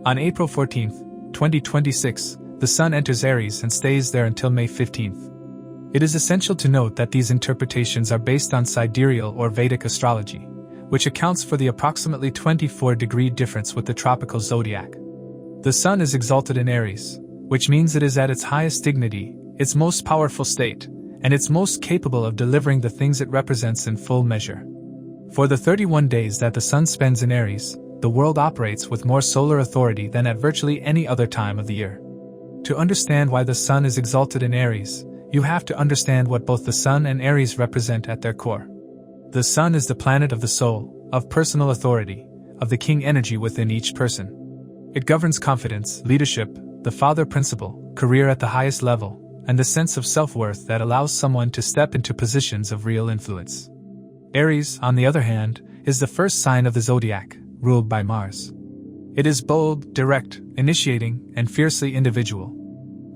On April 14, 2026, the Sun enters Aries and stays there until May 15. It is essential to note that these interpretations are based on sidereal or Vedic astrology, which accounts for the approximately 24-degree difference with the tropical zodiac. The Sun is exalted in Aries, which means it is at its highest dignity, its most powerful state, and its most capable of delivering the things it represents in full measure. For the 31 days that the Sun spends in Aries, the world operates with more solar authority than at virtually any other time of the year. To understand why the Sun is exalted in Aries, you have to understand what both the Sun and Aries represent at their core. The Sun is the planet of the soul, of personal authority, of the king energy within each person. It governs confidence, leadership, the father principle, career at the highest level, and the sense of self-worth that allows someone to step into positions of real influence. Aries, on the other hand, is the first sign of the zodiac, ruled by Mars. It is bold, direct, initiating, and fiercely individual.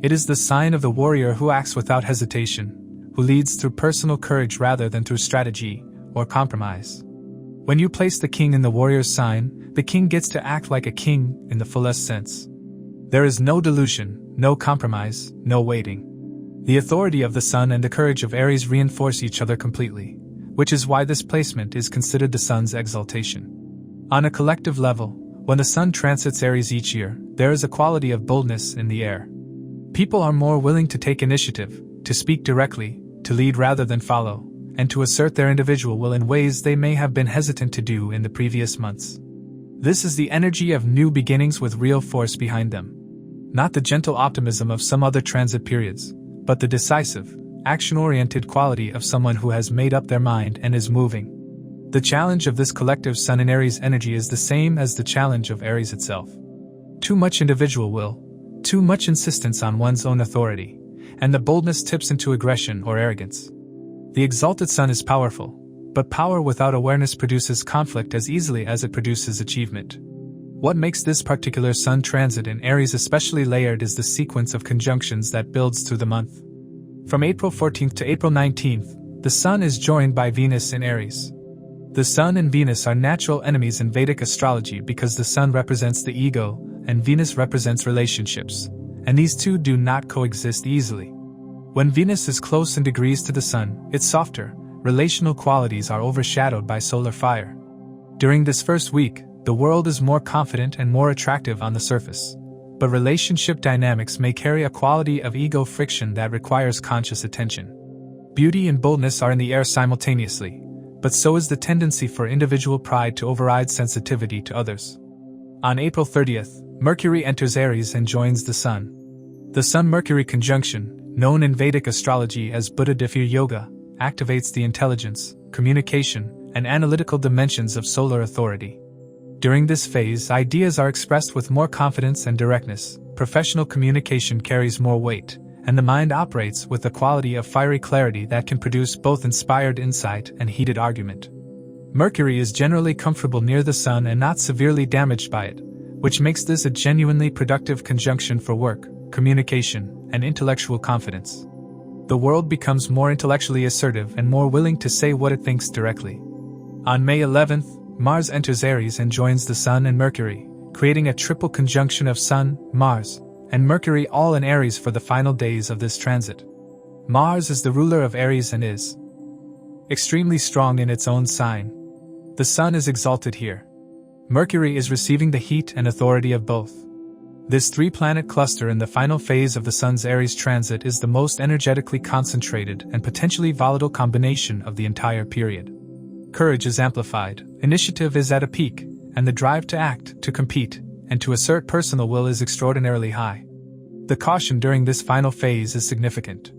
It is the sign of the warrior who acts without hesitation, who leads through personal courage rather than through strategy or compromise. When you place the king in the warrior's sign, the king gets to act like a king in the fullest sense. There is no delusion, no compromise, no waiting. The authority of the Sun and the courage of Aries reinforce each other completely, which is why this placement is considered the Sun's exaltation. On a collective level, when the Sun transits Aries each year, there is a quality of boldness in the air. People are more willing to take initiative, to speak directly, to lead rather than follow, and to assert their individual will in ways they may have been hesitant to do in the previous months. This is the energy of new beginnings with real force behind them. Not the gentle optimism of some other transit periods, but the decisive, action-oriented quality of someone who has made up their mind and is moving. The challenge of this collective Sun in Aries energy is the same as the challenge of Aries itself. Too much individual will, too much insistence on one's own authority, and the boldness tips into aggression or arrogance. The exalted Sun is powerful, but power without awareness produces conflict as easily as it produces achievement. What makes this particular Sun transit in Aries especially layered is the sequence of conjunctions that builds through the month. From April 14th to April 19th, the Sun is joined by Venus in Aries. The Sun and Venus are natural enemies in Vedic astrology because the Sun represents the ego and Venus represents relationships, and these two do not coexist easily. When Venus is close in degrees to the Sun, its softer, relational qualities are overshadowed by solar fire. During this first week, the world is more confident and more attractive on the surface, but relationship dynamics may carry a quality of ego friction that requires conscious attention. Beauty and boldness are in the air simultaneously, but so is the tendency for individual pride to override sensitivity to others. On April 30th, Mercury enters Aries and joins the Sun. The Sun-Mercury conjunction, known in Vedic astrology as Buddha-Difir Yoga, activates the intelligence, communication, and analytical dimensions of solar authority. During this phase, ideas are expressed with more confidence and directness, professional communication carries more weight, and the mind operates with a quality of fiery clarity that can produce both inspired insight and heated argument. Mercury is generally comfortable near the Sun and not severely damaged by it, which makes this a genuinely productive conjunction for work, communication, and intellectual confidence. The world becomes more intellectually assertive and more willing to say what it thinks directly. On May 11th, Mars enters Aries and joins the Sun and Mercury, creating a triple conjunction of Sun, Mars, and Mercury all in Aries for the final days of this transit. Mars is the ruler of Aries and is extremely strong in its own sign. The Sun is exalted here. Mercury is receiving the heat and authority of both. This three-planet cluster in the final phase of the Sun's Aries transit is the most energetically concentrated and potentially volatile combination of the entire period. Courage is amplified, initiative is at a peak, and the drive to act, to compete, and to assert personal will is extraordinarily high. The caution during this final phase is significant.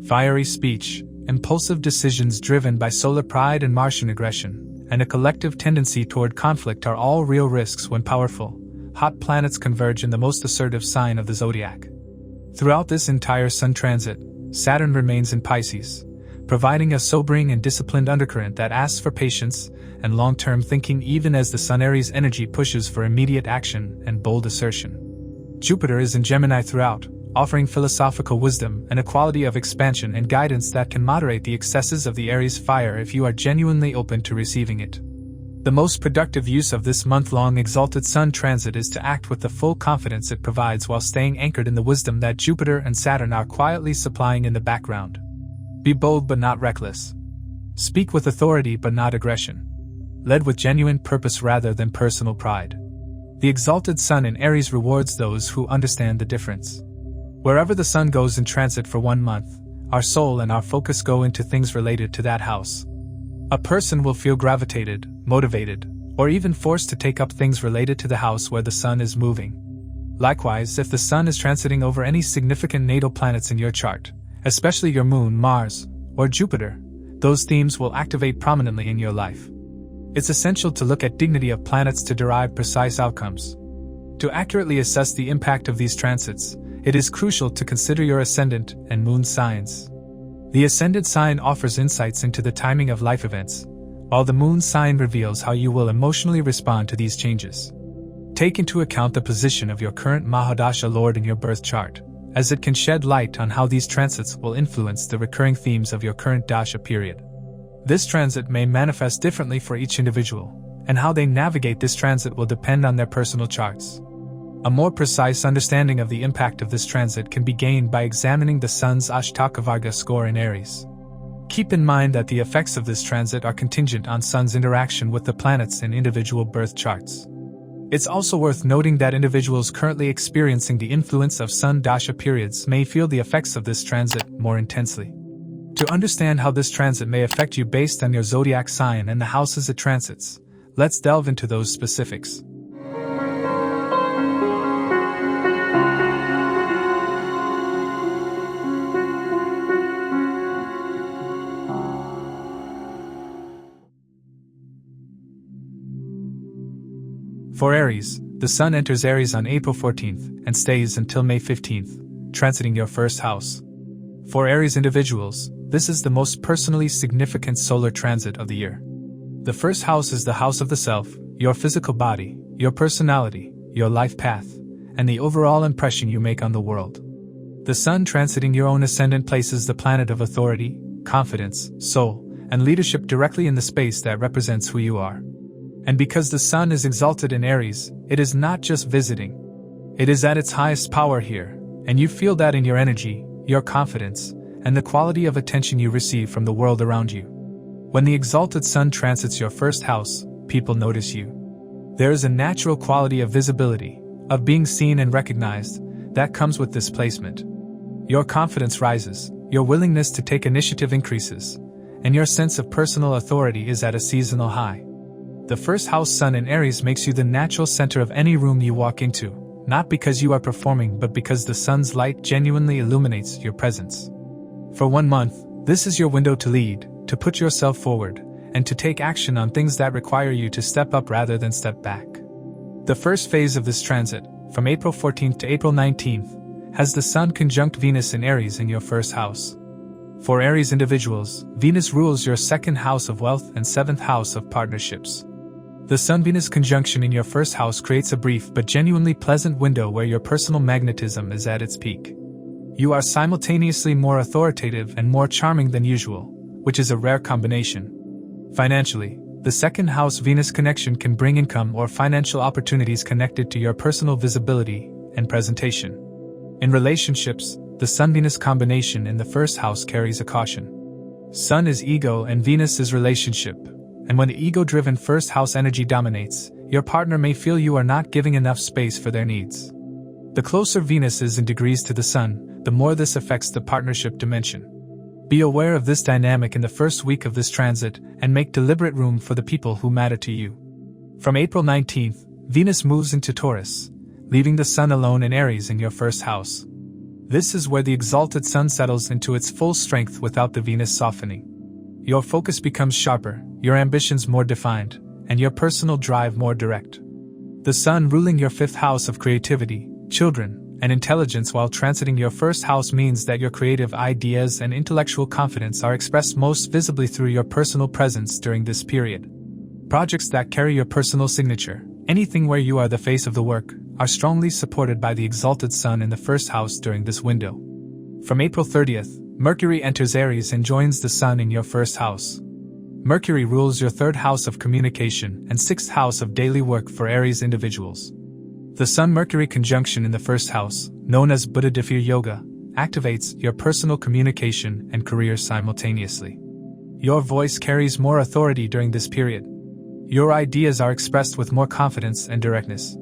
Fiery speech, impulsive decisions driven by solar pride and Martian aggression, and a collective tendency toward conflict are all real risks when powerful, hot planets converge in the most assertive sign of the zodiac. Throughout this entire Sun transit, Saturn remains in Pisces, providing a sobering and disciplined undercurrent that asks for patience and long-term thinking even as the Sun-Aries energy pushes for immediate action and bold assertion. Jupiter is in Gemini throughout, offering philosophical wisdom and a quality of expansion and guidance that can moderate the excesses of the Aries fire if you are genuinely open to receiving it. The most productive use of this month-long exalted Sun transit is to act with the full confidence it provides while staying anchored in the wisdom that Jupiter and Saturn are quietly supplying in the background. Be bold but not reckless. Speak with authority but not aggression. Led with genuine purpose rather than personal pride. The exalted Sun in Aries rewards those who understand the difference. Wherever the Sun goes in transit for 1 month, our soul and our focus go into things related to that house. A person will feel gravitated, motivated, or even forced to take up things related to the house where the Sun is moving. Likewise, if the Sun is transiting over any significant natal planets in your chart, especially your Moon, Mars, or Jupiter, those themes will activate prominently in your life. It's essential to look at dignity of planets to derive precise outcomes. To accurately assess the impact of these transits, it is crucial to consider your ascendant and moon signs. The ascendant sign offers insights into the timing of life events, while the moon sign reveals how you will emotionally respond to these changes. Take into account the position of your current Mahadasha Lord in your birth chart, as it can shed light on how these transits will influence the recurring themes of your current Dasha period. This transit may manifest differently for each individual, and how they navigate this transit will depend on their personal charts. A more precise understanding of the impact of this transit can be gained by examining the Sun's Ashtakavarga score in Aries. Keep in mind that the effects of this transit are contingent on Sun's interaction with the planets in individual birth charts. It's also worth noting that individuals currently experiencing the influence of Sun Dasha periods may feel the effects of this transit more intensely. To understand how this transit may affect you based on your zodiac sign and the houses it transits, let's delve into those specifics. For Aries, the Sun enters Aries on April 14th and stays until May 15th, transiting your first house. For Aries individuals, this is the most personally significant solar transit of the year. The first house is the house of the self, your physical body, your personality, your life path, and the overall impression you make on the world. The Sun transiting your own ascendant places the planet of authority, confidence, soul, and leadership directly in the space that represents who you are. And because the Sun is exalted in Aries, it is not just visiting. It is at its highest power here, and you feel that in your energy, your confidence, and the quality of attention you receive from the world around you. When the exalted Sun transits your first house, people notice you. There is a natural quality of visibility, of being seen and recognized, that comes with this placement. Your confidence rises, your willingness to take initiative increases, and your sense of personal authority is at a seasonal high. The first house Sun in Aries makes you the natural center of any room you walk into, not because you are performing but because the Sun's light genuinely illuminates your presence. For 1 month, this is your window to lead, to put yourself forward, and to take action on things that require you to step up rather than step back. The first phase of this transit, from April 14th to April 19th, has the Sun conjunct Venus in Aries in your first house. For Aries individuals, Venus rules your second house of wealth and seventh house of partnerships. The Sun-Venus conjunction in your first house creates a brief but genuinely pleasant window where your personal magnetism is at its peak. You are simultaneously more authoritative and more charming than usual, which is a rare combination. Financially, the second house Venus connection can bring income or financial opportunities connected to your personal visibility and presentation. In relationships, the Sun-Venus combination in the first house carries a caution. Sun is ego and Venus is relationship. And when the ego-driven first house energy dominates, your partner may feel you are not giving enough space for their needs. The closer Venus is in degrees to the Sun, the more this affects the partnership dimension. Be aware of this dynamic in the first week of this transit and make deliberate room for the people who matter to you. From April 19th, Venus moves into Taurus, leaving the Sun alone in Aries in your first house. This is where the exalted Sun settles into its full strength without the Venus softening. Your focus becomes sharper, your ambitions more defined, and your personal drive more direct. The Sun ruling your fifth house of creativity, children, and intelligence while transiting your first house means that your creative ideas and intellectual confidence are expressed most visibly through your personal presence during this period. Projects that carry your personal signature, anything where you are the face of the work, are strongly supported by the exalted Sun in the first house during this window. From April 30th, Mercury enters Aries and joins the Sun in your first house. Mercury rules your 3rd house of communication and 6th house of daily work for Aries individuals. The Sun-Mercury conjunction in the 1st house, known as Buddha Difir Yoga, activates your personal communication and career simultaneously. Your voice carries more authority during this period. Your ideas are expressed with more confidence and directness.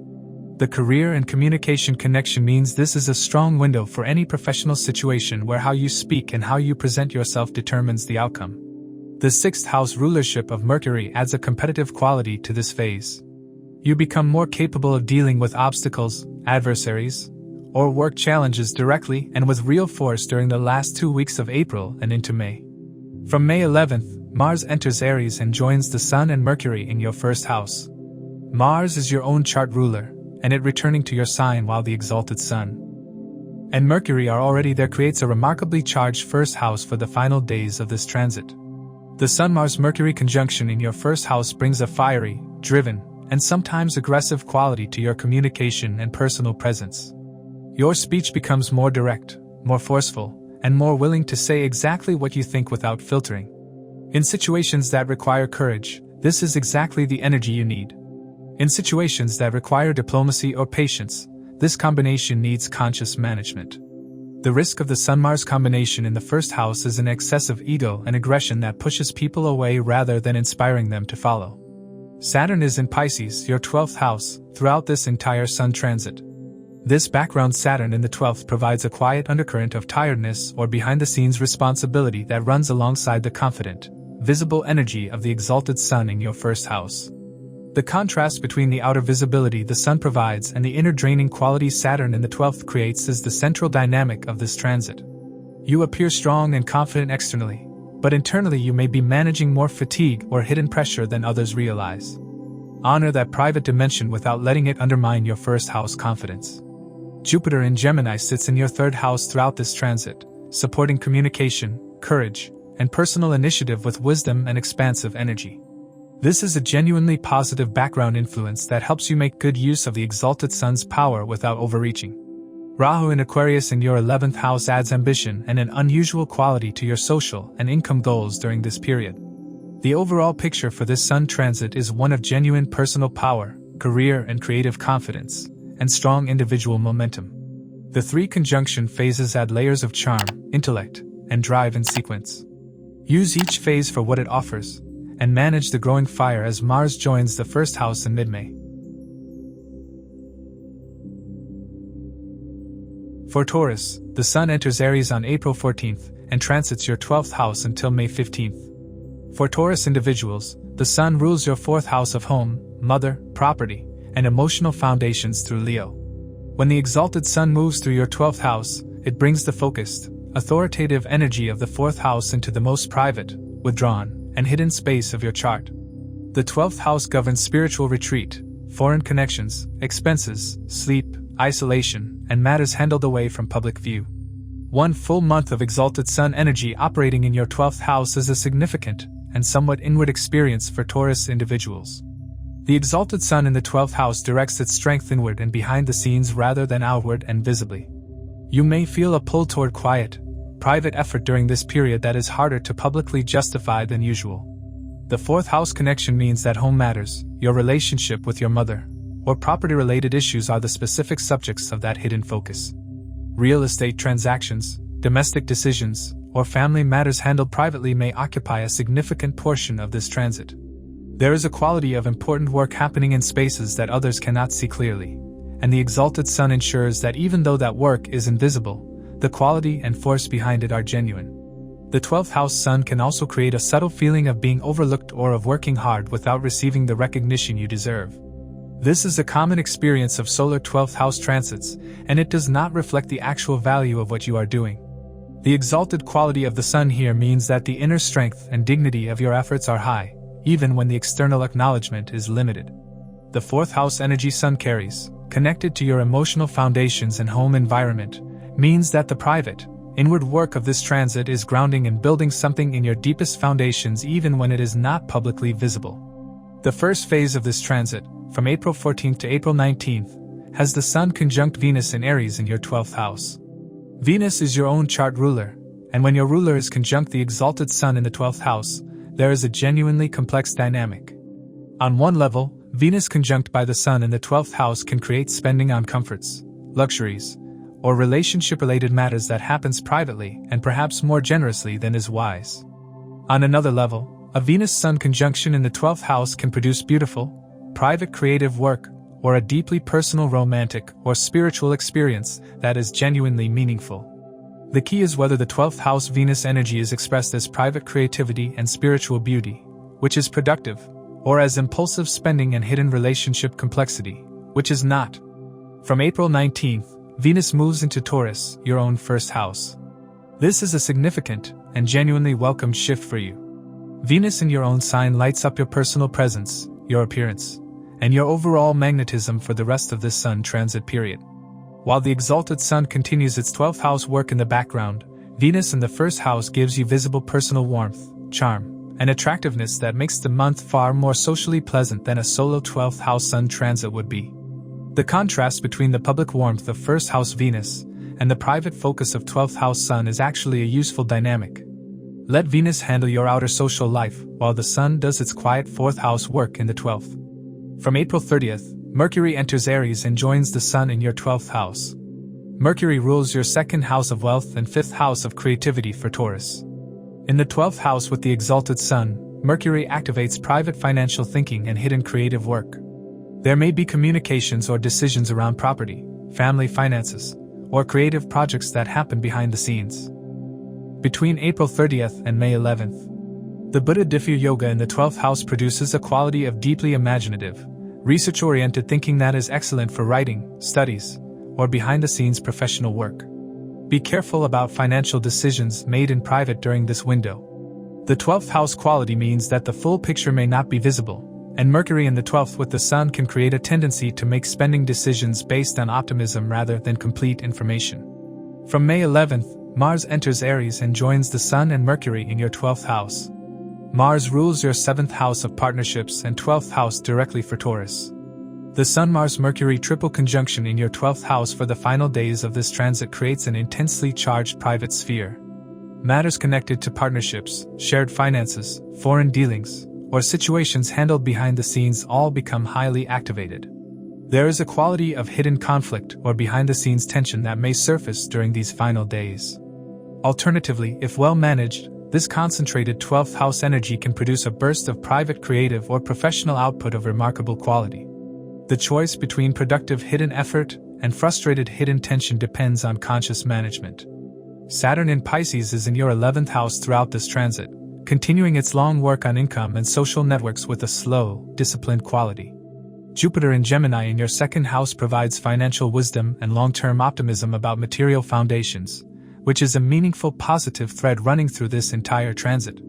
The career and communication connection means this is a strong window for any professional situation where how you speak and how you present yourself determines the outcome. The 6th house rulership of Mercury adds a competitive quality to this phase. You become more capable of dealing with obstacles, adversaries, or work challenges directly and with real force during the last 2 weeks of April and into May. From May 11th, Mars enters Aries and joins the Sun and Mercury in your 1st house. Mars is your own chart ruler, and it returning to your sign while the exalted Sun and Mercury are already there creates a remarkably charged 1st house for the final days of this transit. The Sun-Mars-Mercury conjunction in your 1st house brings a fiery, driven, and sometimes aggressive quality to your communication and personal presence. Your speech becomes more direct, more forceful, and more willing to say exactly what you think without filtering. In situations that require courage, this is exactly the energy you need. In situations that require diplomacy or patience, this combination needs conscious management. The risk of the Sun-Mars combination in the 1st house is an excessive ego and aggression that pushes people away rather than inspiring them to follow. Saturn is in Pisces, your 12th house, throughout this entire Sun transit. This background Saturn in the 12th provides a quiet undercurrent of tiredness or behind-the-scenes responsibility that runs alongside the confident, visible energy of the exalted Sun in your 1st house. The contrast between the outer visibility the Sun provides and the inner draining quality Saturn in the 12th creates is the central dynamic of this transit. You appear strong and confident externally, but internally you may be managing more fatigue or hidden pressure than others realize. Honor that private dimension without letting it undermine your 1st house confidence. Jupiter in Gemini sits in your 3rd house throughout this transit, supporting communication, courage, and personal initiative with wisdom and expansive energy. This is a genuinely positive background influence that helps you make good use of the exalted Sun's power without overreaching. Rahu in Aquarius in your 11th house adds ambition and an unusual quality to your social and income goals during this period. The overall picture for this Sun transit is one of genuine personal power, career and creative confidence, and strong individual momentum. The 3 conjunction phases add layers of charm, intellect, and drive in sequence. Use each phase for what it offers, and manage the growing fire as Mars joins the 1st house in mid-May. For Taurus, the Sun enters Aries on April 14th and transits your 12th house until May 15th. For Taurus individuals, the Sun rules your 4th house of home, mother, property, and emotional foundations through Leo. When the exalted Sun moves through your 12th house, it brings the focused, authoritative energy of the 4th house into the most private, withdrawn, and hidden space of your chart. The 12th house governs spiritual retreat, foreign connections, expenses, sleep, isolation, and matters handled away from public view. 1 full month of exalted Sun energy operating in your 12th house is a significant and somewhat inward experience for Taurus individuals. The exalted Sun in the 12th house directs its strength inward and behind the scenes rather than outward and visibly. You may feel a pull toward quiet, private effort during this period that is harder to publicly justify than usual. The 4th house connection means that home matters, your relationship with your mother, or property-related issues are the specific subjects of that hidden focus. Real estate transactions, domestic decisions, or family matters handled privately may occupy a significant portion of this transit. There is a quality of important work happening in spaces that others cannot see clearly, and the exalted Sun ensures that even though that work is invisible, the quality and force behind it are genuine. The 12th house Sun can also create a subtle feeling of being overlooked or of working hard without receiving the recognition you deserve. This is a common experience of solar 12th house transits, and it does not reflect the actual value of what you are doing. The exalted quality of the Sun here means that the inner strength and dignity of your efforts are high, even when the external acknowledgement is limited. The 4th house energy Sun carries, connected to your emotional foundations and home environment, means that the private, inward work of this transit is grounding and building something in your deepest foundations even when it is not publicly visible. The first phase of this transit, from April 14th to April 19th, has the Sun conjunct Venus in Aries in your 12th house. Venus is your own chart ruler, and when your ruler is conjunct the exalted Sun in the 12th house, there is a genuinely complex dynamic. On one level, Venus conjunct by the Sun in the 12th house can create spending on comforts, luxuries, or relationship-related matters that happens privately and perhaps more generously than is wise. On another level, a Venus-Sun conjunction in the 12th house can produce beautiful, private creative work, or a deeply personal romantic or spiritual experience that is genuinely meaningful. The key is whether the 12th house Venus energy is expressed as private creativity and spiritual beauty, which is productive, or as impulsive spending and hidden relationship complexity, which is not. From April 19th, Venus moves into Taurus, your own first house. This is a significant and genuinely welcome shift for you. Venus in your own sign lights up your personal presence, your appearance, and your overall magnetism for the rest of this Sun transit period. While the exalted Sun continues its 12th house work in the background, Venus in the first house gives you visible personal warmth, charm, and attractiveness that makes the month far more socially pleasant than a solo 12th house Sun transit would be. The contrast between the public warmth of first house Venus and the private focus of 12th house Sun is actually a useful dynamic. Let Venus handle your outer social life while the Sun does its quiet 4th house work in the 12th. From April 30th, Mercury enters Aries and joins the Sun in your 12th house. Mercury rules your 2nd house of wealth and 5th house of creativity for Taurus. In the 12th house with the exalted Sun, Mercury activates private financial thinking and hidden creative work. There may be communications or decisions around property, family finances, or creative projects that happen behind the scenes. Between April 30th and May 11th, the Buddha Diffya Yoga in the 12th house produces a quality of deeply imaginative, research-oriented thinking that is excellent for writing, studies, or behind-the-scenes professional work. Be careful about financial decisions made in private during this window. The 12th house quality means that the full picture may not be visible, and Mercury in the 12th with the Sun can create a tendency to make spending decisions based on optimism rather than complete information. From May 11th, Mars enters Aries and joins the Sun and Mercury in your 12th house. Mars rules your 7th house of partnerships and 12th house directly for Taurus. The Sun-Mars-Mercury triple conjunction in your 12th house for the final days of this transit creates an intensely charged private sphere. Matters connected to partnerships, shared finances, foreign dealings, or situations handled behind the scenes all become highly activated. There is a quality of hidden conflict or behind-the-scenes tension that may surface during these final days. Alternatively, if well managed, this concentrated 12th house energy can produce a burst of private creative or professional output of remarkable quality. The choice between productive hidden effort and frustrated hidden tension depends on conscious management. Saturn in Pisces is in your 11th house throughout this transit, continuing its long work on income and social networks with a slow, disciplined quality. Jupiter in Gemini in your 2nd house provides financial wisdom and long-term optimism about material foundations, which is a meaningful positive thread running through this entire transit.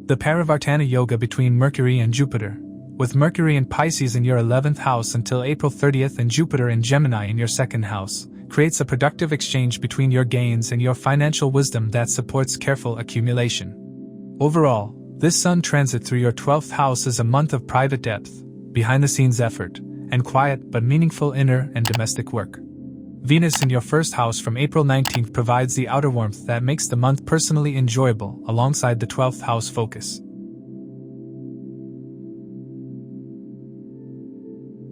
The Parivartana Yoga between Mercury and Jupiter, with Mercury in Pisces in your 11th house until April 30th and Jupiter in Gemini in your 2nd house, creates a productive exchange between your gains and your financial wisdom that supports careful accumulation. Overall, this Sun transit through your 12th house is a month of private depth, behind-the-scenes effort, and quiet but meaningful inner and domestic work. Venus in your 1st house from April 19th provides the outer warmth that makes the month personally enjoyable alongside the 12th house focus.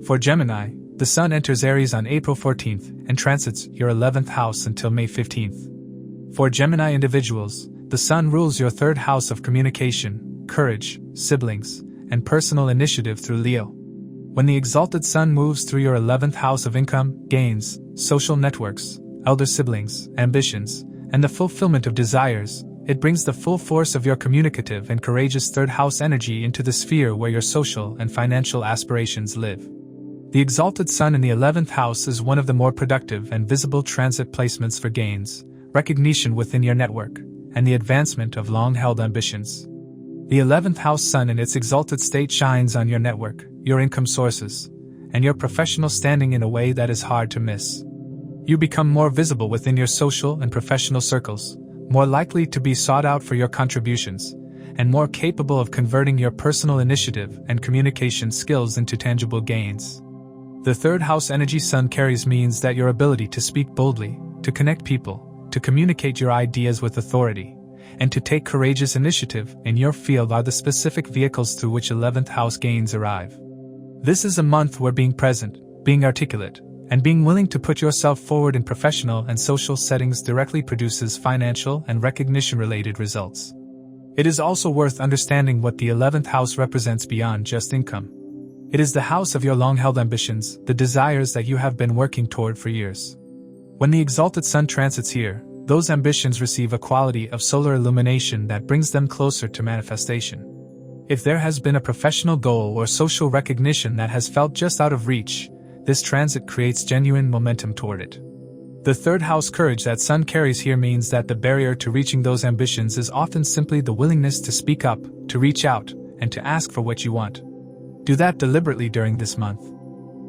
For Gemini, the Sun enters Aries on April 14th and transits your 11th house until May 15th. For Gemini individuals, the Sun rules your 3rd house of communication, courage, siblings, and personal initiative through Leo. When the exalted Sun moves through your 11th house of income, gains, social networks, elder siblings, ambitions, and the fulfillment of desires, it brings the full force of your communicative and courageous 3rd house energy into the sphere where your social and financial aspirations live. The exalted Sun in the 11th house is one of the more productive and visible transit placements for gains, recognition within your network, and the advancement of long-held ambitions. The 11th house Sun in its exalted state shines on your network, your income sources, and your professional standing in a way that is hard to miss. You become more visible within your social and professional circles, more likely to be sought out for your contributions, and more capable of converting your personal initiative and communication skills into tangible gains. The 3rd house energy Sun carries means that your ability to speak boldly, to connect people, to communicate your ideas with authority, and to take courageous initiative in your field are the specific vehicles through which 11th house gains arrive. This is a month where being present, being articulate, and being willing to put yourself forward in professional and social settings directly produces financial and recognition-related results. It is also worth understanding what the 11th house represents beyond just income. It is the house of your long-held ambitions, the desires that you have been working toward for years. When the exalted sun transits here, those ambitions receive a quality of solar illumination that brings them closer to manifestation. If there has been a professional goal or social recognition that has felt just out of reach, this transit creates genuine momentum toward it. The third house courage that Sun carries here means that the barrier to reaching those ambitions is often simply the willingness to speak up, to reach out, and to ask for what you want. Do that deliberately during this month.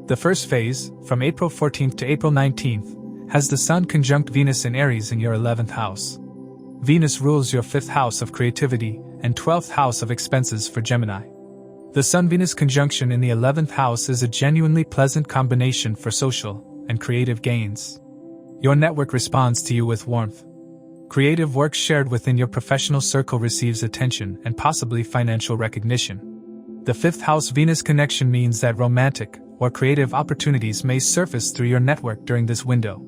The first phase, from April 14th to April 19th, has the Sun conjunct Venus in Aries in your 11th house. Venus rules your 5th house of creativity and 12th house of expenses for Gemini. The Sun-Venus conjunction in the 11th house is a genuinely pleasant combination for social and creative gains. Your network responds to you with warmth. Creative work shared within your professional circle receives attention and possibly financial recognition. The 5th house Venus connection means that romantic or creative opportunities may surface through your network during this window.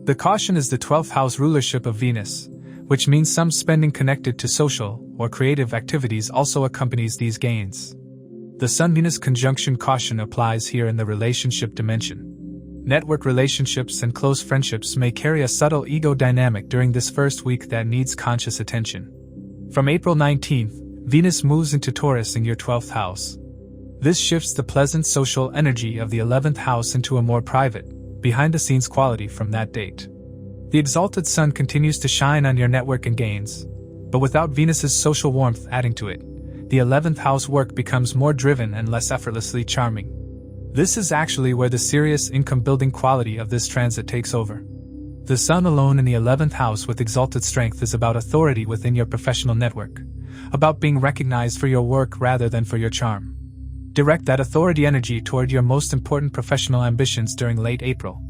The caution is the 12th house rulership of Venus, which means some spending connected to social or creative activities also accompanies these gains. The Sun-Venus conjunction caution applies here in the relationship dimension. Network relationships and close friendships may carry a subtle ego dynamic during this first week that needs conscious attention. From April 19th, Venus moves into Taurus in your 12th house. This shifts the pleasant social energy of the 11th house into a more private, behind-the-scenes quality from that date. The exalted Sun continues to shine on your network and gains, but without Venus's social warmth adding to it, the 11th house work becomes more driven and less effortlessly charming. This is actually where the serious income-building quality of this transit takes over. The Sun alone in the 11th house with exalted strength is about authority within your professional network, about being recognized for your work rather than for your charm. Direct that authority energy toward your most important professional ambitions during late April.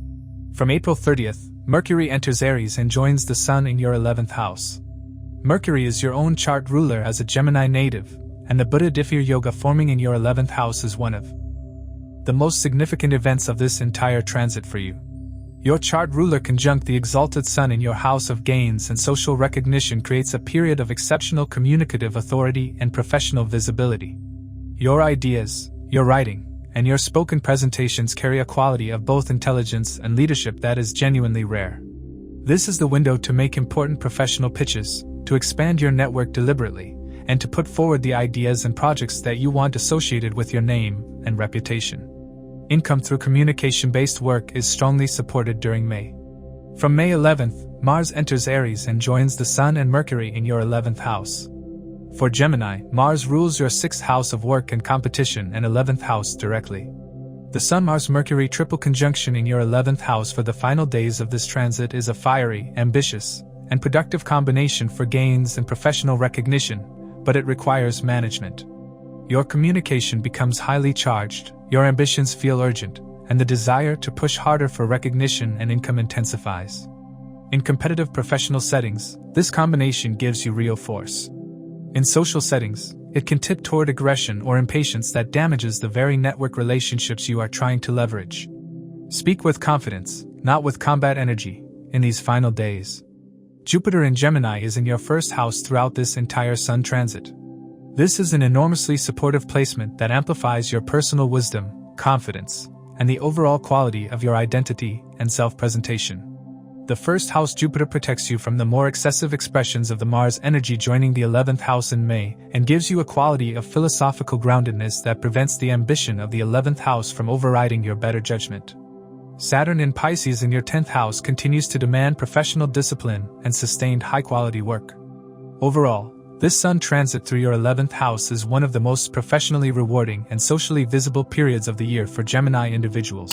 From April 30th, Mercury enters Aries and joins the Sun in your 11th house. Mercury is your own chart ruler as a Gemini native, and the Buddha Diffir Yoga forming in your 11th house is one of the most significant events of this entire transit for you. Your chart ruler conjunct the exalted Sun in your house of gains and social recognition creates a period of exceptional communicative authority and professional visibility. Your ideas, your writing, and your spoken presentations carry a quality of both intelligence and leadership that is genuinely rare. This is the window to make important professional pitches, to expand your network deliberately, and to put forward the ideas and projects that you want associated with your name and reputation. Income through communication-based work is strongly supported during May. From May 11th, Mars enters Aries and joins the Sun and Mercury in your 11th house. For Gemini, Mars rules your 6th house of work and competition and 11th house directly. The Sun-Mars-Mercury triple conjunction in your 11th house for the final days of this transit is a fiery, ambitious, and productive combination for gains and professional recognition, but it requires management. Your communication becomes highly charged, your ambitions feel urgent, and the desire to push harder for recognition and income intensifies. In competitive professional settings, this combination gives you real force. In social settings, it can tip toward aggression or impatience that damages the very network relationships you are trying to leverage. Speak with confidence, not with combat energy, in these final days. Jupiter in Gemini is in your 1st house throughout this entire Sun transit. This is an enormously supportive placement that amplifies your personal wisdom, confidence, and the overall quality of your identity and self-presentation. The 1st house Jupiter protects you from the more excessive expressions of the Mars energy joining the 11th house in May and gives you a quality of philosophical groundedness that prevents the ambition of the 11th house from overriding your better judgment. Saturn in Pisces in your 10th house continues to demand professional discipline and sustained high-quality work. Overall, this Sun transit through your 11th house is one of the most professionally rewarding and socially visible periods of the year for Gemini individuals.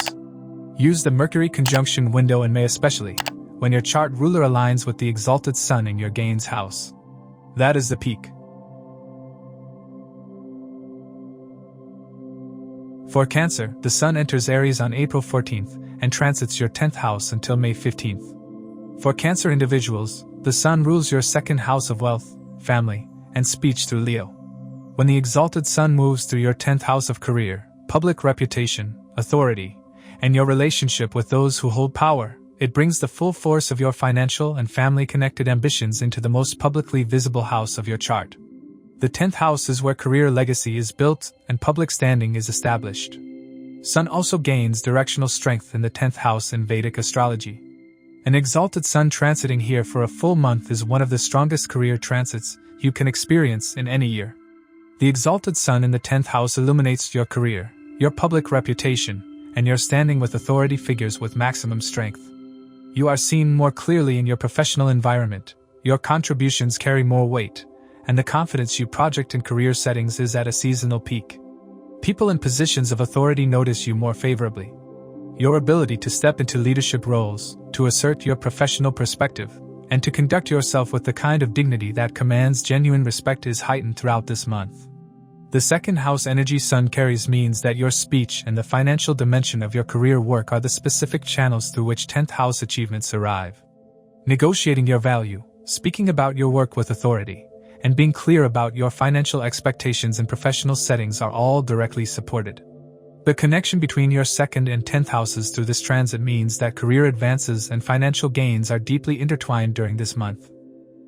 Use the Mercury conjunction window in May especially, when your chart ruler aligns with the exalted Sun in your gains house. That is the peak. For Cancer, the Sun enters Aries on April 14th and transits your 10th house until May 15th. For Cancer individuals, The Sun rules your second house of wealth, family, and speech through Leo. When the exalted Sun moves through your 10th house of career, public reputation, authority, and your relationship with those who hold power, it brings the full force of your financial and family-connected ambitions into the most publicly visible house of your chart. The 10th house is where career legacy is built and public standing is established. Sun also gains directional strength in the 10th house in Vedic astrology. An exalted Sun transiting here for a full month is one of the strongest career transits you can experience in any year. The exalted Sun in the 10th house illuminates your career, your public reputation, and your standing with authority figures with maximum strength. You are seen more clearly in your professional environment, your contributions carry more weight, and the confidence you project in career settings is at a seasonal peak. People in positions of authority notice you more favorably. Your ability to step into leadership roles, to assert your professional perspective, and to conduct yourself with the kind of dignity that commands genuine respect is heightened throughout this month. The second house energy Sun carries means that your speech and the financial dimension of your career work are the specific channels through which 10th house achievements arrive. Negotiating your value, speaking about your work with authority, and being clear about your financial expectations in professional settings are all directly supported. The connection between your 2nd and 10th houses through this transit means that career advances and financial gains are deeply intertwined during this month.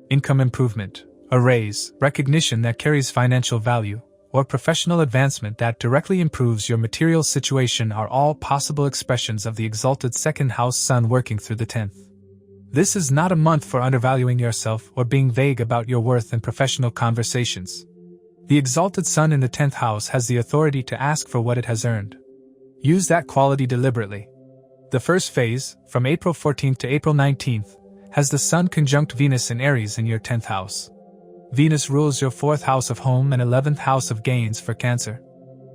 Income improvement, a raise, recognition that carries financial value, or professional advancement that directly improves your material situation are all possible expressions of the exalted 2nd house Sun working through the 10th. This is not a month for undervaluing yourself or being vague about your worth in professional conversations. The exalted Sun in the 10th house has the authority to ask for what it has earned. Use that quality deliberately. The first phase, from April 14th to April 19th, has the Sun conjunct Venus in Aries in your 10th house. Venus rules your 4th house of home and 11th house of gains for Cancer.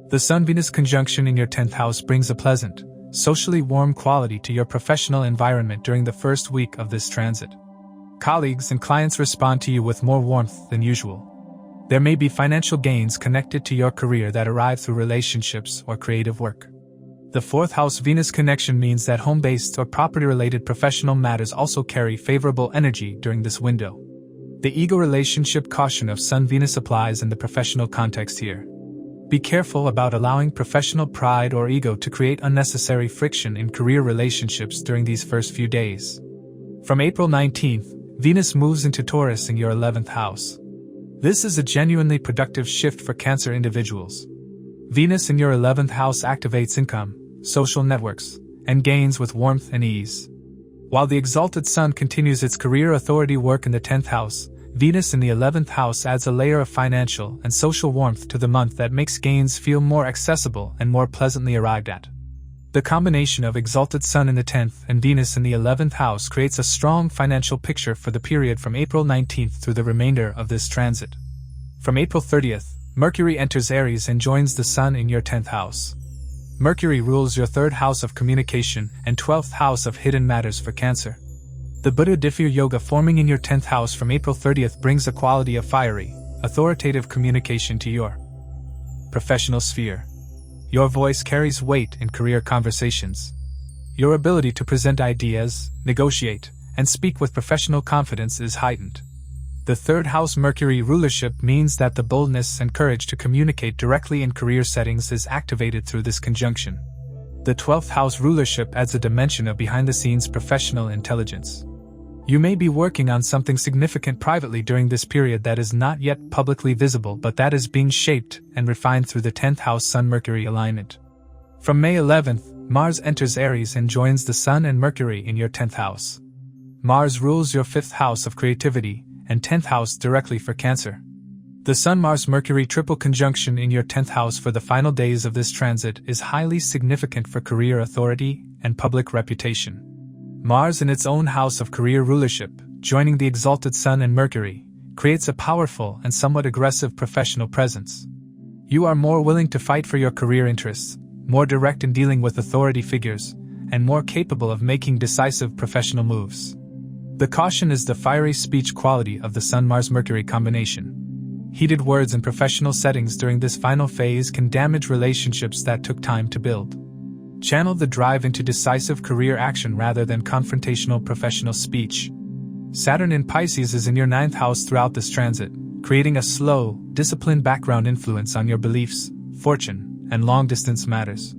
The Sun-Venus conjunction in your 10th house brings a pleasant, socially warm quality to your professional environment during the first week of this transit. Colleagues and clients respond to you with more warmth than usual. There may be financial gains connected to your career that arrive through relationships or creative work. The 4th house Venus connection means that home-based or property-related professional matters also carry favorable energy during this window. The ego relationship caution of Sun-Venus applies in the professional context here. Be careful about allowing professional pride or ego to create unnecessary friction in career relationships during these first few days. From April 19th, Venus moves into Taurus in your 11th house. This is a genuinely productive shift for Cancer individuals. Venus in your 11th house activates income, social networks, and gains with warmth and ease. While the exalted Sun continues its career authority work in the 10th house, Venus in the 11th house adds a layer of financial and social warmth to the month that makes gains feel more accessible and more pleasantly arrived at. The combination of exalted Sun in the 10th and Venus in the 11th house creates a strong financial picture for the period from April 19th through the remainder of this transit. From April 30th, Mercury enters Aries and joins the Sun in your 10th house. Mercury rules your 3rd house of communication and 12th house of hidden matters for Cancer. The Buddha Diffya Yoga forming in your 10th house from April 30th brings a quality of fiery, authoritative communication to your professional sphere. Your voice carries weight in career conversations. Your ability to present ideas, negotiate, and speak with professional confidence is heightened. The 3rd house Mercury rulership means that the boldness and courage to communicate directly in career settings is activated through this conjunction. The 12th house rulership adds a dimension of behind-the-scenes professional intelligence. You may be working on something significant privately during this period that is not yet publicly visible but that is being shaped and refined through the 10th house Sun-Mercury alignment. From May 11th, Mars enters Aries and joins the Sun and Mercury in your 10th house. Mars rules your 5th house of creativity and 10th house directly for Cancer. The Sun-Mars-Mercury triple conjunction in your 10th house for the final days of this transit is highly significant for career authority and public reputation. Mars in its own house of career rulership, joining the exalted Sun and Mercury, creates a powerful and somewhat aggressive professional presence. You are more willing to fight for your career interests, more direct in dealing with authority figures, and more capable of making decisive professional moves. The caution is the fiery speech quality of the Sun-Mars-Mercury combination. Heated words in professional settings during this final phase can damage relationships that took time to build. Channel the drive into decisive career action rather than confrontational professional speech. Saturn in Pisces is in your 9th house throughout this transit, creating a slow, disciplined background influence on your beliefs, fortune, and long-distance matters.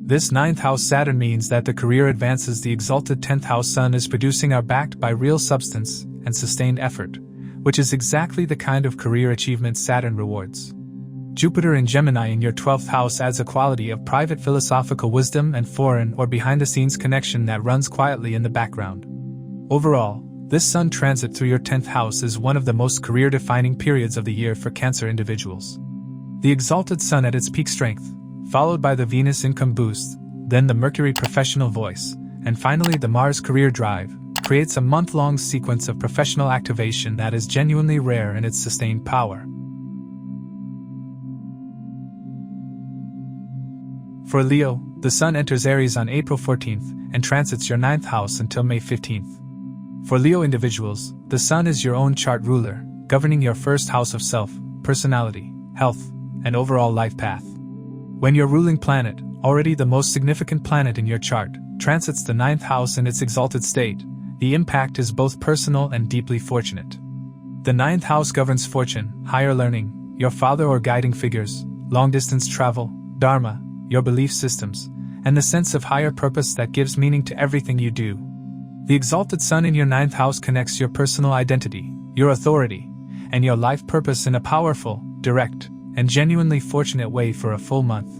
This 9th house Saturn means that the career advances the exalted 10th house Sun is producing are backed by real substance and sustained effort, which is exactly the kind of career achievement Saturn rewards. Jupiter in Gemini in your 12th house adds a quality of private philosophical wisdom and foreign or behind-the-scenes connection that runs quietly in the background. Overall, this Sun transit through your 10th house is one of the most career-defining periods of the year for Cancer individuals. The exalted Sun at its peak strength, followed by the Venus income boost, then the Mercury professional voice, and finally the Mars career drive, creates a month-long sequence of professional activation that is genuinely rare in its sustained power. For Leo, the Sun enters Aries on April 14th and transits your 9th house until May 15th. For Leo individuals, the Sun is your own chart ruler, governing your first house of self, personality, health, and overall life path. When your ruling planet, already the most significant planet in your chart, transits the 9th house in its exalted state, the impact is both personal and deeply fortunate. The 9th house governs fortune, higher learning, your father or guiding figures, long-distance travel, dharma, your belief systems, and the sense of higher purpose that gives meaning to everything you do. The exalted Sun in your 9th house connects your personal identity, your authority, and your life purpose in a powerful, direct, and genuinely fortunate way for a full month.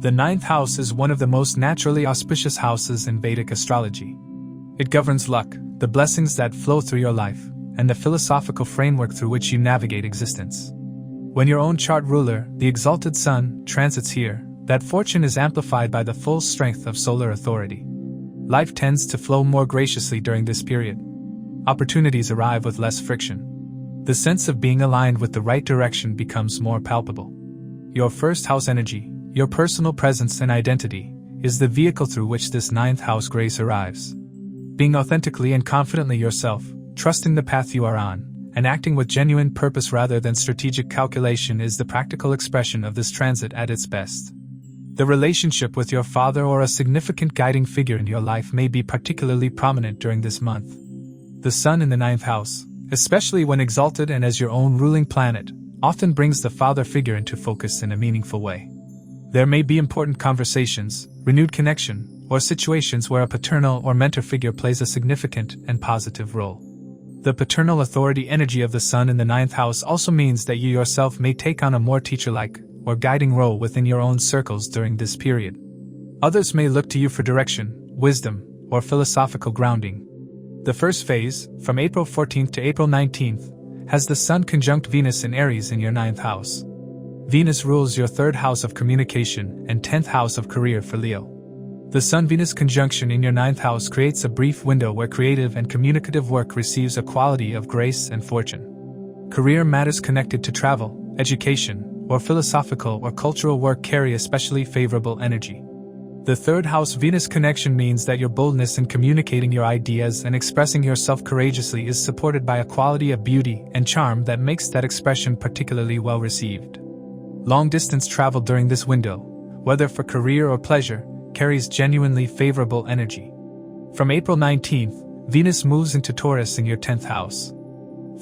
The 9th house is one of the most naturally auspicious houses in Vedic astrology. It governs luck, the blessings that flow through your life, and the philosophical framework through which you navigate existence. When your own chart ruler, the exalted Sun, transits here, that fortune is amplified by the full strength of solar authority. Life tends to flow more graciously during this period. Opportunities arrive with less friction. The sense of being aligned with the right direction becomes more palpable. Your first house energy, your personal presence and identity, is the vehicle through which this 9th house grace arrives. Being authentically and confidently yourself, trusting the path you are on, and acting with genuine purpose rather than strategic calculation is the practical expression of this transit at its best. The relationship with your father or a significant guiding figure in your life may be particularly prominent during this month. The Sun in the 9th house, especially when exalted and as your own ruling planet, often brings the father figure into focus in a meaningful way. There may be important conversations, renewed connection, or situations where a paternal or mentor figure plays a significant and positive role. The paternal authority energy of the Sun in the 9th house also means that you yourself may take on a more teacher-like or guiding role within your own circles during this period. Others may look to you for direction, wisdom, or philosophical grounding. The first phase, from April 14th to April 19th, has the Sun conjunct Venus in Aries in your 9th house. Venus rules your 3rd house of communication and 10th house of career for Leo. The Sun-Venus conjunction in your 9th house creates a brief window where creative and communicative work receives a quality of grace and fortune. Career matters connected to travel, education, or philosophical or cultural work carry especially favorable energy. The 3rd house Venus connection means that your boldness in communicating your ideas and expressing yourself courageously is supported by a quality of beauty and charm that makes that expression particularly well received. Long-distance travel during this window, whether for career or pleasure, carries genuinely favorable energy. From April 19th, Venus moves into Taurus in your 10th house.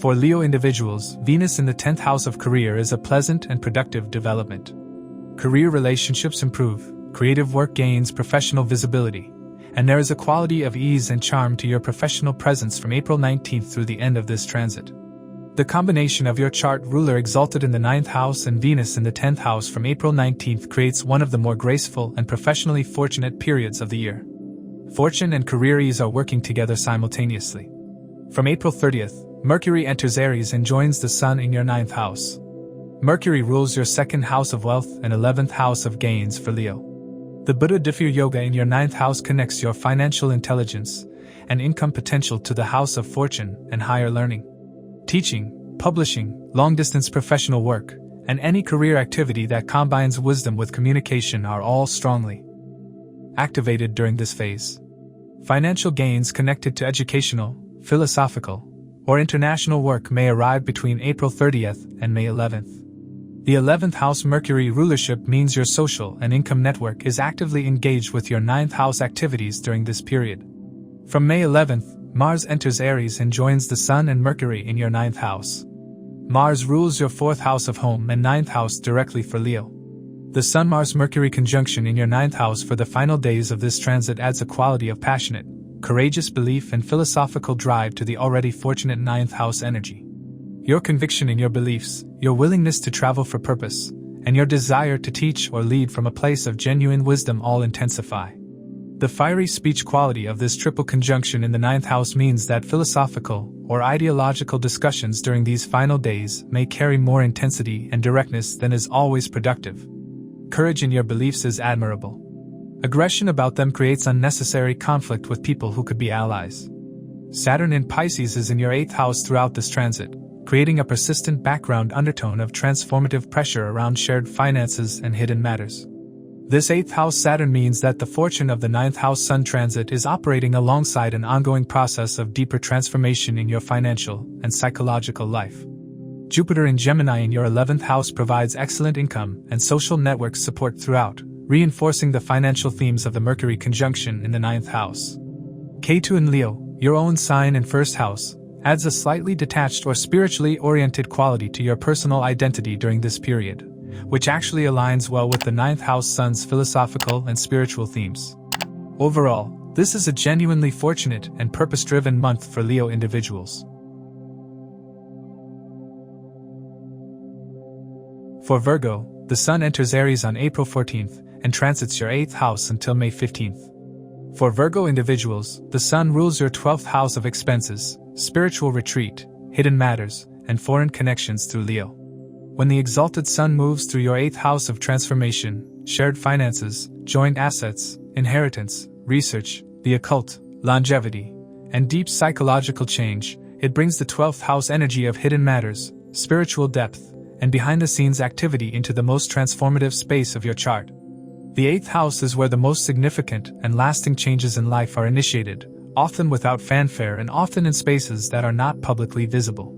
For Leo individuals, Venus in the 10th house of career is a pleasant and productive development. Career relationships improve, creative work gains professional visibility, and there is a quality of ease and charm to your professional presence from April 19th through the end of this transit. The combination of your chart ruler exalted in the 9th house and Venus in the 10th house from April 19th creates one of the more graceful and professionally fortunate periods of the year. Fortune and career ease are working together simultaneously. From April 30th, Mercury enters Aries and joins the Sun in your 9th house. Mercury rules your 2nd house of wealth and 11th house of gains for Leo. The Buddha Diffur Yoga in your 9th house connects your financial intelligence and income potential to the house of fortune and higher learning. Teaching, publishing, long-distance professional work, and any career activity that combines wisdom with communication are all strongly activated during this phase. Financial gains connected to educational, philosophical, or international work may arrive between April 30th and May 11th. The 11th house Mercury rulership means your social and income network is actively engaged with your 9th house activities during this period. From May 11th, Mars enters Aries and joins the Sun and Mercury in your 9th house. Mars rules your 4th house of home and 9th house directly for Leo. The Sun-Mars-Mercury conjunction in your 9th house for the final days of this transit adds a quality of passionate, courageous belief and philosophical drive to the already fortunate 9th house energy. Your conviction in your beliefs, your willingness to travel for purpose, and your desire to teach or lead from a place of genuine wisdom all intensify. The fiery speech quality of this triple conjunction in the 9th house means that philosophical or ideological discussions during these final days may carry more intensity and directness than is always productive. Courage in your beliefs is admirable. Aggression about them creates unnecessary conflict with people who could be allies. Saturn in Pisces is in your 8th house throughout this transit, creating a persistent background undertone of transformative pressure around shared finances and hidden matters. This 8th house Saturn means that the fortune of the 9th house Sun transit is operating alongside an ongoing process of deeper transformation in your financial and psychological life. Jupiter in Gemini in your 11th house provides excellent income and social network support throughout, reinforcing the financial themes of the Mercury conjunction in the 9th house. Ketu in Leo, your own sign and 1st house, adds a slightly detached or spiritually oriented quality to your personal identity during this period, which actually aligns well with the 9th house Sun's philosophical and spiritual themes. Overall, this is a genuinely fortunate and purpose-driven month for Leo individuals. For Virgo, the Sun enters Aries on April 14th and transits your 8th house until May 15th. For Virgo individuals, the Sun rules your 12th house of expenses, spiritual retreat, hidden matters, and foreign connections through Leo. When the exalted Sun moves through your 8th house of transformation, shared finances, joint assets, inheritance, research, the occult, longevity, and deep psychological change, it brings the 12th house energy of hidden matters, spiritual depth, and behind-the-scenes activity into the most transformative space of your chart. The 8th house is where the most significant and lasting changes in life are initiated, often without fanfare and often in spaces that are not publicly visible.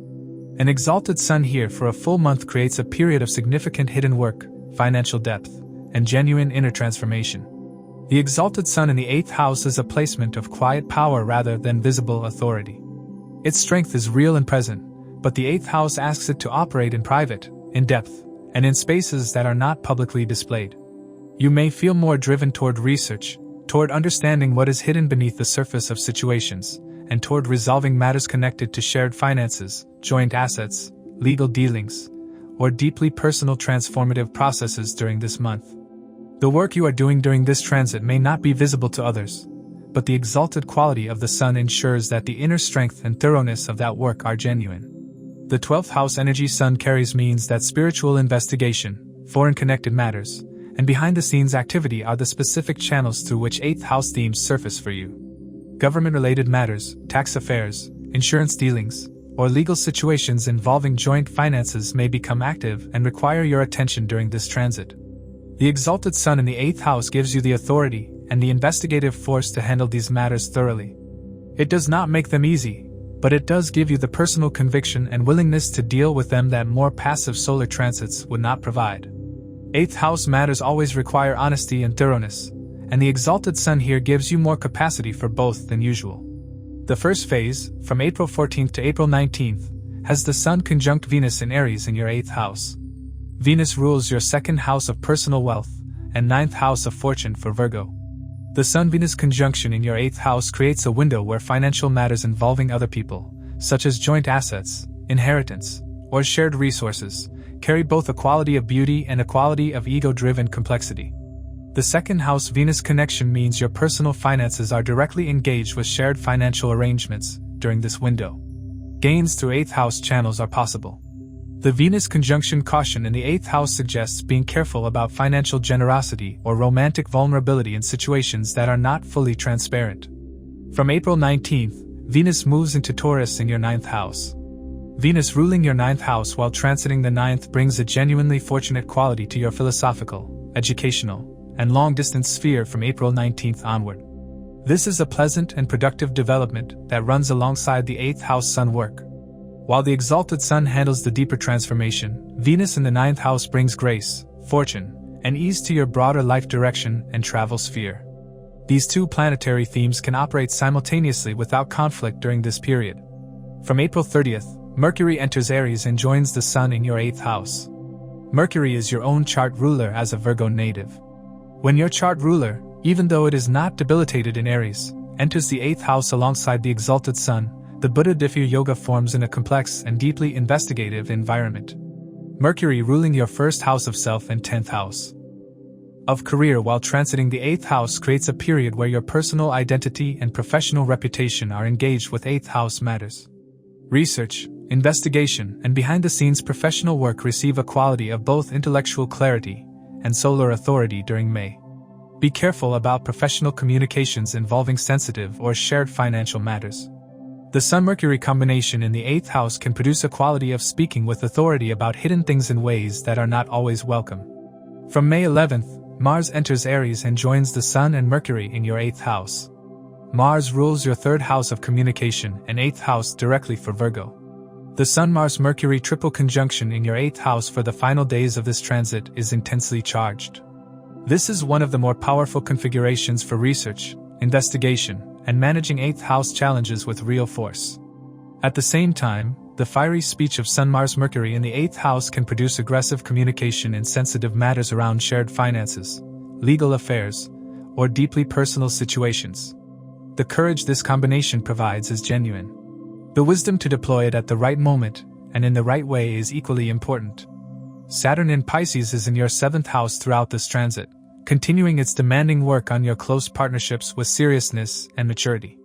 An exalted Sun here for a full month creates a period of significant hidden work, financial depth, and genuine inner transformation. The exalted Sun in the 8th house is a placement of quiet power rather than visible authority. Its strength is real and present, but the 8th house asks it to operate in private, in depth, and in spaces that are not publicly displayed. You may feel more driven toward research, toward understanding what is hidden beneath the surface of situations, and toward resolving matters connected to shared finances, joint assets, legal dealings, or deeply personal transformative processes during this month. The work you are doing during this transit may not be visible to others, but the exalted quality of the Sun ensures that the inner strength and thoroughness of that work are genuine. The 12th house energy Sun carries means that spiritual investigation, foreign connected matters, and behind-the-scenes activity are the specific channels through which 8th house themes surface for you. Government-related matters, tax affairs, insurance dealings, or legal situations involving joint finances may become active and require your attention during this transit. The exalted Sun in the 8th house gives you the authority and the investigative force to handle these matters thoroughly. It does not make them easy, but it does give you the personal conviction and willingness to deal with them that more passive solar transits would not provide. 8th house matters always require honesty and thoroughness, and the exalted Sun here gives you more capacity for both than usual. The first phase, from April 14th to April 19th, has the Sun conjunct Venus in Aries in your 8th house. Venus rules your 2nd house of personal wealth and 9th house of fortune for Virgo. The Sun-Venus conjunction in your 8th house creates a window where financial matters involving other people, such as joint assets, inheritance, or shared resources, carry both a quality of beauty and a quality of ego-driven complexity. The 2nd house Venus connection means your personal finances are directly engaged with shared financial arrangements during this window. Gains through 8th house channels are possible. The Venus conjunction caution in the 8th house suggests being careful about financial generosity or romantic vulnerability in situations that are not fully transparent. From April 19th, Venus moves into Taurus in your 9th house. Venus ruling your 9th house while transiting the 9th brings a genuinely fortunate quality to your philosophical, educational, and long-distance sphere from April 19th onward. This is a pleasant and productive development that runs alongside the 8th house Sun work. While the exalted Sun handles the deeper transformation, Venus in the 9th house brings grace, fortune, and ease to your broader life direction and travel sphere. These two planetary themes can operate simultaneously without conflict during this period. From April 30th, Mercury enters Aries and joins the Sun in your 8th house. Mercury is your own chart ruler as a Virgo native. When your chart ruler, even though it is not debilitated in Aries, enters the 8th house alongside the exalted Sun, the Buddha Diffya Yoga forms in a complex and deeply investigative environment. Mercury ruling your 1st house of self and 10th house of career while transiting the 8th house creates a period where your personal identity and professional reputation are engaged with 8th house matters. Research, investigation, and behind-the-scenes professional work receive a quality of both intellectual clarity and solar authority during May. Be careful about professional communications involving sensitive or shared financial matters. The Sun-Mercury combination in the 8th house can produce a quality of speaking with authority about hidden things in ways that are not always welcome. From May 11th, Mars enters Aries and joins the Sun and Mercury in your 8th house. Mars rules your 3rd house of communication and 8th house directly for Virgo. The Sun-Mars-Mercury triple conjunction in your 8th house for the final days of this transit is intensely charged. This is one of the more powerful configurations for research, investigation, and managing 8th house challenges with real force. At the same time, the fiery speech of Sun-Mars-Mercury in the 8th house can produce aggressive communication in sensitive matters around shared finances, legal affairs, or deeply personal situations. The courage this combination provides is genuine. The wisdom to deploy it at the right moment and in the right way is equally important. Saturn in Pisces is in your 7th house throughout this transit, continuing its demanding work on your close partnerships with seriousness and maturity.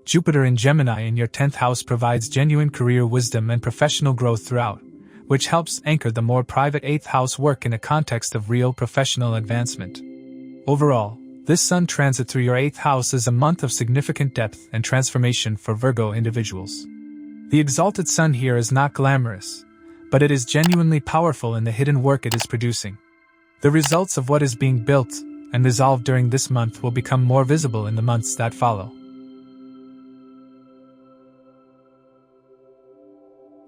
Jupiter in Gemini in your 10th house provides genuine career wisdom and professional growth throughout, which helps anchor the more private 8th house work in a context of real professional advancement. Overall, this Sun transit through your 8th house is a month of significant depth and transformation for Virgo individuals. The exalted Sun here is not glamorous, but it is genuinely powerful in the hidden work it is producing. The results of what is being built and resolved during this month will become more visible in the months that follow.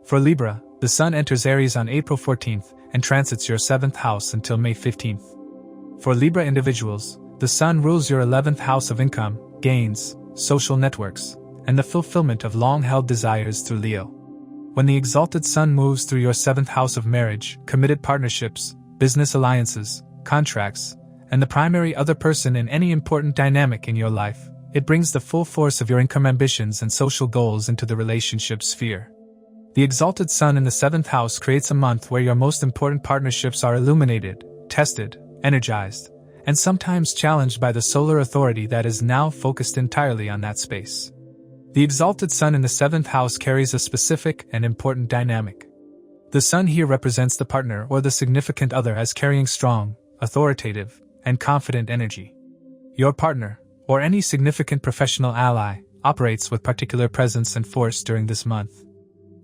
For Libra, the Sun enters Aries on April 14th and transits your 7th house until May 15th. For Libra individuals, the Sun rules your 11th house of income, gains, social networks, and the fulfillment of long-held desires through Leo. When the exalted Sun moves through your 7th house of marriage, committed partnerships, business alliances, contracts, and the primary other person in any important dynamic in your life, it brings the full force of your income ambitions and social goals into the relationship sphere. The exalted Sun in the 7th house creates a month where your most important partnerships are illuminated, tested, energized, and sometimes challenged by the solar authority that is now focused entirely on that space. The exalted Sun in the 7th house carries a specific and important dynamic. The Sun here represents the partner or the significant other as carrying strong, authoritative, and confident energy. Your partner, or any significant professional ally, operates with particular presence and force during this month.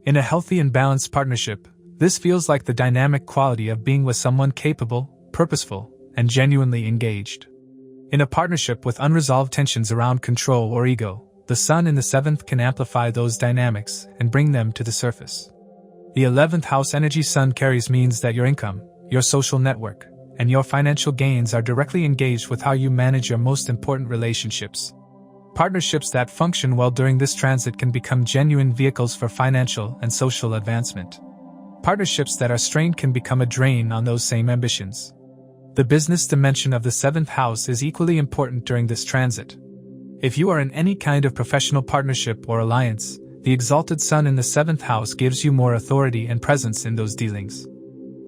In a healthy and balanced partnership, this feels like the dynamic quality of being with someone capable, purposeful, and genuinely engaged. In a partnership with unresolved tensions around control or ego, the Sun in the 7th can amplify those dynamics and bring them to the surface. The 11th house energy Sun carries means that your income, your social network, and your financial gains are directly engaged with how you manage your most important relationships. Partnerships that function well during this transit can become genuine vehicles for financial and social advancement. Partnerships that are strained can become a drain on those same ambitions. The business dimension of the 7th house is equally important during this transit. If you are in any kind of professional partnership or alliance, the exalted Sun in the 7th house gives you more authority and presence in those dealings.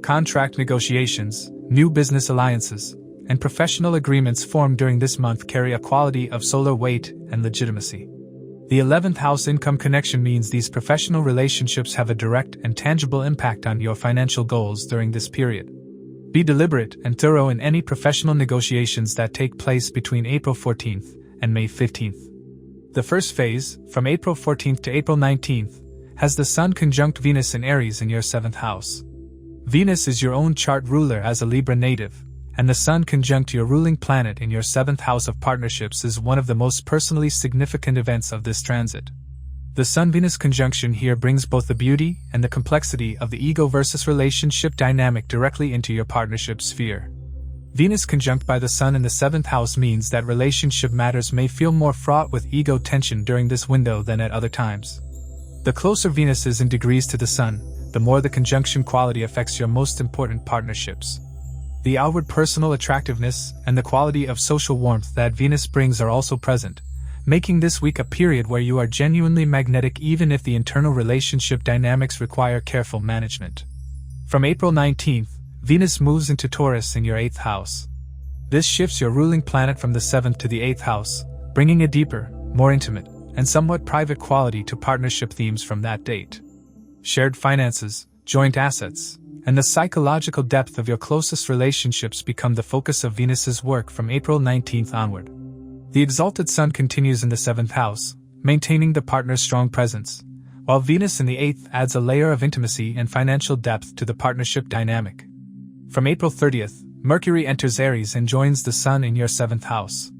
Contract negotiations, new business alliances, and professional agreements formed during this month carry a quality of solar weight and legitimacy. The 11th house income connection means these professional relationships have a direct and tangible impact on your financial goals during this period. Be deliberate and thorough in any professional negotiations that take place between April 14th and May 15th. The first phase, from April 14th to April 19th, has the Sun conjunct Venus in Aries in your 7th house. Venus is your own chart ruler as a Libra native, and the Sun conjunct your ruling planet in your 7th house of partnerships is one of the most personally significant events of this transit. The Sun-Venus conjunction here brings both the beauty and the complexity of the ego versus relationship dynamic directly into your partnership sphere. Venus conjunct by the Sun in the 7th house means that relationship matters may feel more fraught with ego tension during this window than at other times. The closer Venus is in degrees to the Sun, the more the conjunction quality affects your most important partnerships. The outward personal attractiveness and the quality of social warmth that Venus brings are also present, making this week a period where you are genuinely magnetic even if the internal relationship dynamics require careful management. From April 19th, Venus moves into Taurus in your 8th house. This shifts your ruling planet from the 7th to the 8th house, bringing a deeper, more intimate, and somewhat private quality to partnership themes from that date. Shared finances, joint assets, and the psychological depth of your closest relationships become the focus of Venus's work from April 19th onward. The exalted Sun continues in the 7th house, maintaining the partner's strong presence, while Venus in the 8th adds a layer of intimacy and financial depth to the partnership dynamic. From April 30th, Mercury enters Aries and joins the Sun in your 7th house.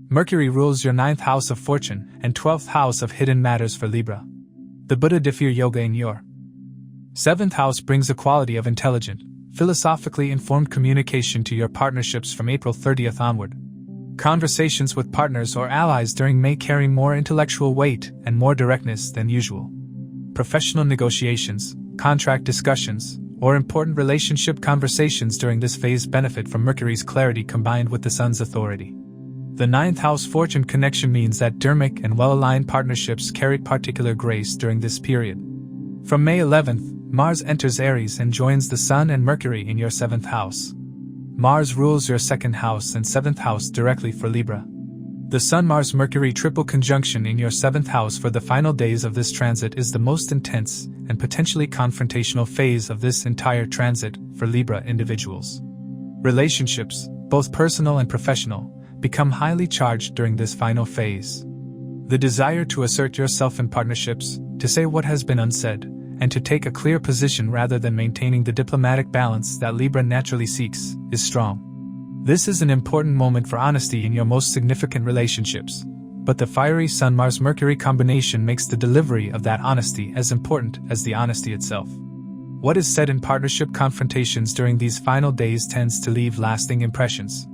Mercury rules your 9th house of fortune and 12th house of hidden matters for Libra. The Buddha Dhifir Yoga in your 7th house brings a quality of intelligent, philosophically informed communication to your partnerships from April 30th onward. Conversations with partners or allies during May carry more intellectual weight and more directness than usual. Professional negotiations, contract discussions, or important relationship conversations during this phase benefit from Mercury's clarity combined with the Sun's authority. The 9th house fortune connection means that dharmic and well-aligned partnerships carry particular grace during this period. From May 11th, Mars enters Aries and joins the Sun and Mercury in your 7th house. Mars rules your 2nd house and 7th house directly for Libra. The Sun-Mars-Mercury triple conjunction in your 7th house for the final days of this transit is the most intense and potentially confrontational phase of this entire transit for Libra individuals. Relationships, both personal and professional, become highly charged during this final phase. The desire to assert yourself in partnerships, to say what has been unsaid, and to take a clear position rather than maintaining the diplomatic balance that Libra naturally seeks, is strong. This is an important moment for honesty in your most significant relationships, but the fiery Sun-Mars-Mercury combination makes the delivery of that honesty as important as the honesty itself. What is said in partnership confrontations during these final days tends to leave lasting impressions.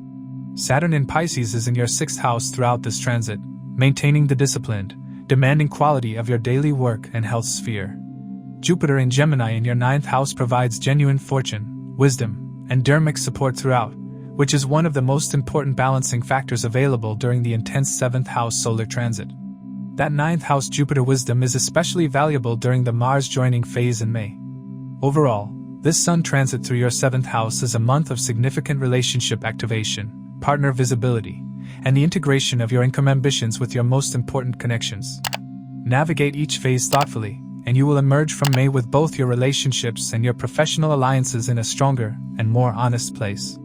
Saturn in Pisces is in your 6th house throughout this transit, maintaining the disciplined, demanding quality of your daily work and health sphere. Jupiter in Gemini in your 9th house provides genuine fortune, wisdom, and dharmic support throughout, which is one of the most important balancing factors available during the intense 7th house solar transit. That 9th house Jupiter wisdom is especially valuable during the Mars joining phase in May. Overall, this Sun transit through your 7th house is a month of significant relationship activation, partner visibility, and the integration of your income ambitions with your most important connections. Navigate each phase thoughtfully, and you will emerge from May with both your relationships and your professional alliances in a stronger and more honest place.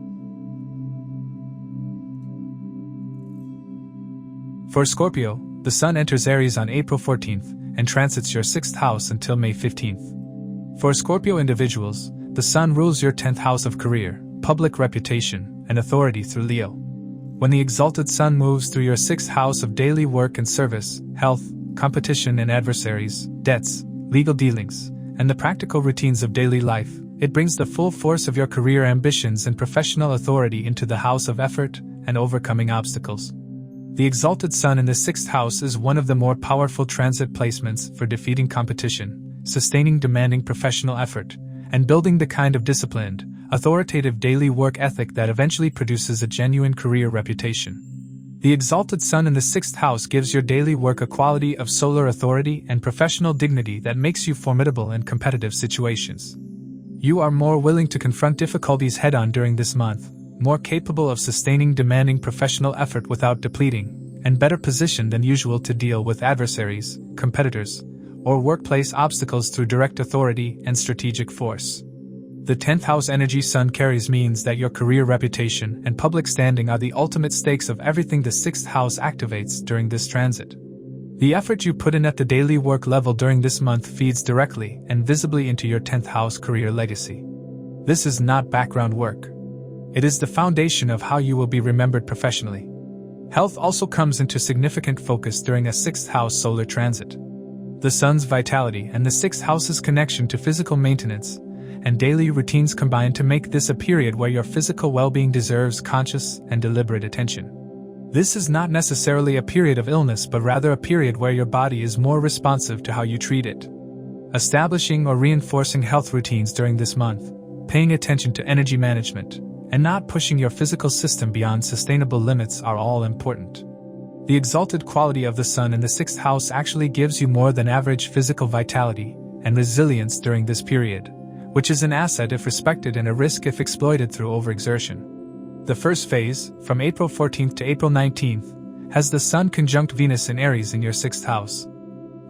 For Scorpio, the Sun enters Aries on April 14th and transits your 6th house until May 15th. For Scorpio individuals, the Sun rules your 10th house of career, public reputation, and authority through Leo. When the exalted Sun moves through your 6th house of daily work and service, health, competition and adversaries, debts, legal dealings, and the practical routines of daily life, it brings the full force of your career ambitions and professional authority into the house of effort and overcoming obstacles. The exalted Sun in the 6th house is one of the more powerful transit placements for defeating competition, sustaining demanding professional effort, and building the kind of disciplined, authoritative daily work ethic that eventually produces a genuine career reputation. The exalted Sun in the 6th house gives your daily work a quality of solar authority and professional dignity that makes you formidable in competitive situations. You are more willing to confront difficulties head-on during this month, more capable of sustaining demanding professional effort without depleting, and better positioned than usual to deal with adversaries, competitors, or workplace obstacles through direct authority and strategic force. The 10th house energy Sun carries means that your career reputation and public standing are the ultimate stakes of everything the 6th house activates during this transit. The effort you put in at the daily work level during this month feeds directly and visibly into your 10th house career legacy. This is not background work. It is the foundation of how you will be remembered professionally. Health also comes into significant focus during a 6th house solar transit. The Sun's vitality and the 6th house's connection to physical maintenance and daily routines combine to make this a period where your physical well-being deserves conscious and deliberate attention. This is not necessarily a period of illness but rather a period where your body is more responsive to how you treat it. Establishing or reinforcing health routines during this month, paying attention to energy management, and not pushing your physical system beyond sustainable limits are all important. The exalted quality of the sun in the 6th house actually gives you more than average physical vitality and resilience during this period, which is an asset if respected and a risk if exploited through overexertion. The first phase, from April 14th to April 19th, has the Sun conjunct Venus in Aries in your 6th house.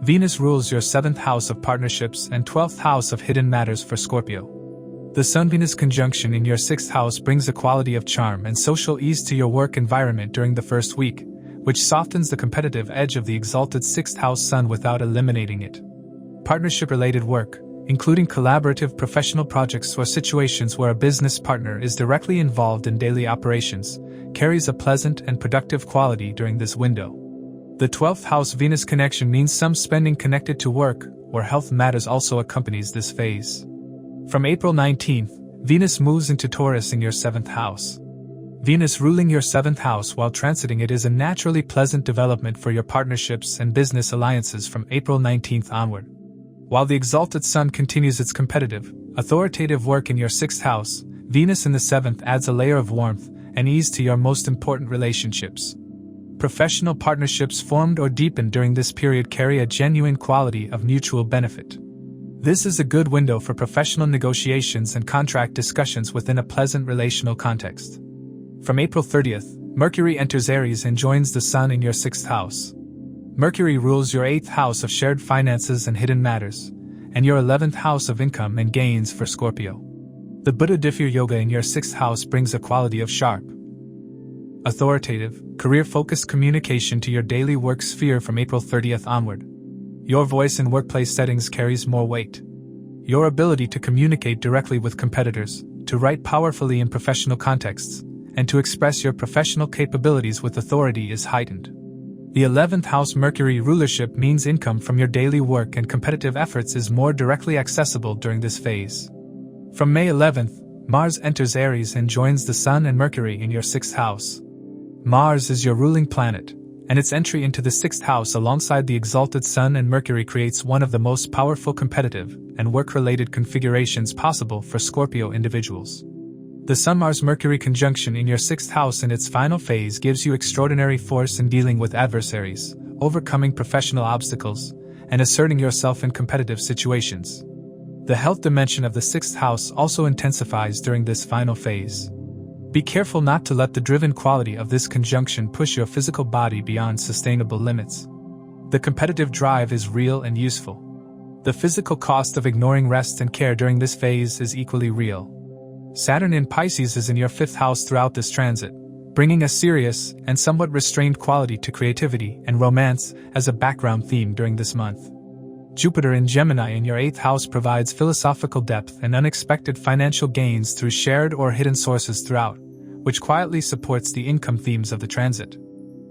Venus rules your 7th house of partnerships and 12th house of hidden matters for Scorpio. The Sun-Venus conjunction in your 6th house brings a quality of charm and social ease to your work environment during the first week, which softens the competitive edge of the exalted 6th house Sun without eliminating it. Partnership-related work, including collaborative professional projects or situations where a business partner is directly involved in daily operations, carries a pleasant and productive quality during this window. The 12th house Venus connection means some spending connected to work or health matters also accompanies this phase. From April 19th, Venus moves into Taurus in your 7th house. Venus ruling your 7th house while transiting it is a naturally pleasant development for your partnerships and business alliances from April 19th onward. While the exalted Sun continues its competitive, authoritative work in your 6th house, Venus in the 7th adds a layer of warmth and ease to your most important relationships. Professional partnerships formed or deepened during this period carry a genuine quality of mutual benefit. This is a good window for professional negotiations and contract discussions within a pleasant relational context. From April 30th, Mercury enters Aries and joins the Sun in your 6th house. Mercury rules your 8th house of shared finances and hidden matters, and your 11th house of income and gains for Scorpio. The Buddha Diffya Yoga in your 6th house brings a quality of sharp, authoritative, career-focused communication to your daily work sphere from April 30th onward. Your voice in workplace settings carries more weight. Your ability to communicate directly with competitors, to write powerfully in professional contexts, and to express your professional capabilities with authority is heightened. The 11th house Mercury rulership means income from your daily work and competitive efforts is more directly accessible during this phase. From May 11th, Mars enters Aries and joins the Sun and Mercury in your 6th house. Mars is your ruling planet, and its entry into the 6th house alongside the exalted Sun and Mercury creates one of the most powerful competitive and work-related configurations possible for Scorpio individuals. The Sun-Mars-Mercury conjunction in your 6th house in its final phase gives you extraordinary force in dealing with adversaries, overcoming professional obstacles, and asserting yourself in competitive situations. The health dimension of the 6th house also intensifies during this final phase. Be careful not to let the driven quality of this conjunction push your physical body beyond sustainable limits. The competitive drive is real and useful. The physical cost of ignoring rest and care during this phase is equally real. Saturn in Pisces is in your 5th house throughout this transit, bringing a serious and somewhat restrained quality to creativity and romance as a background theme during this month. Jupiter in Gemini in your 8th house provides philosophical depth and unexpected financial gains through shared or hidden sources throughout, which quietly supports the income themes of the transit.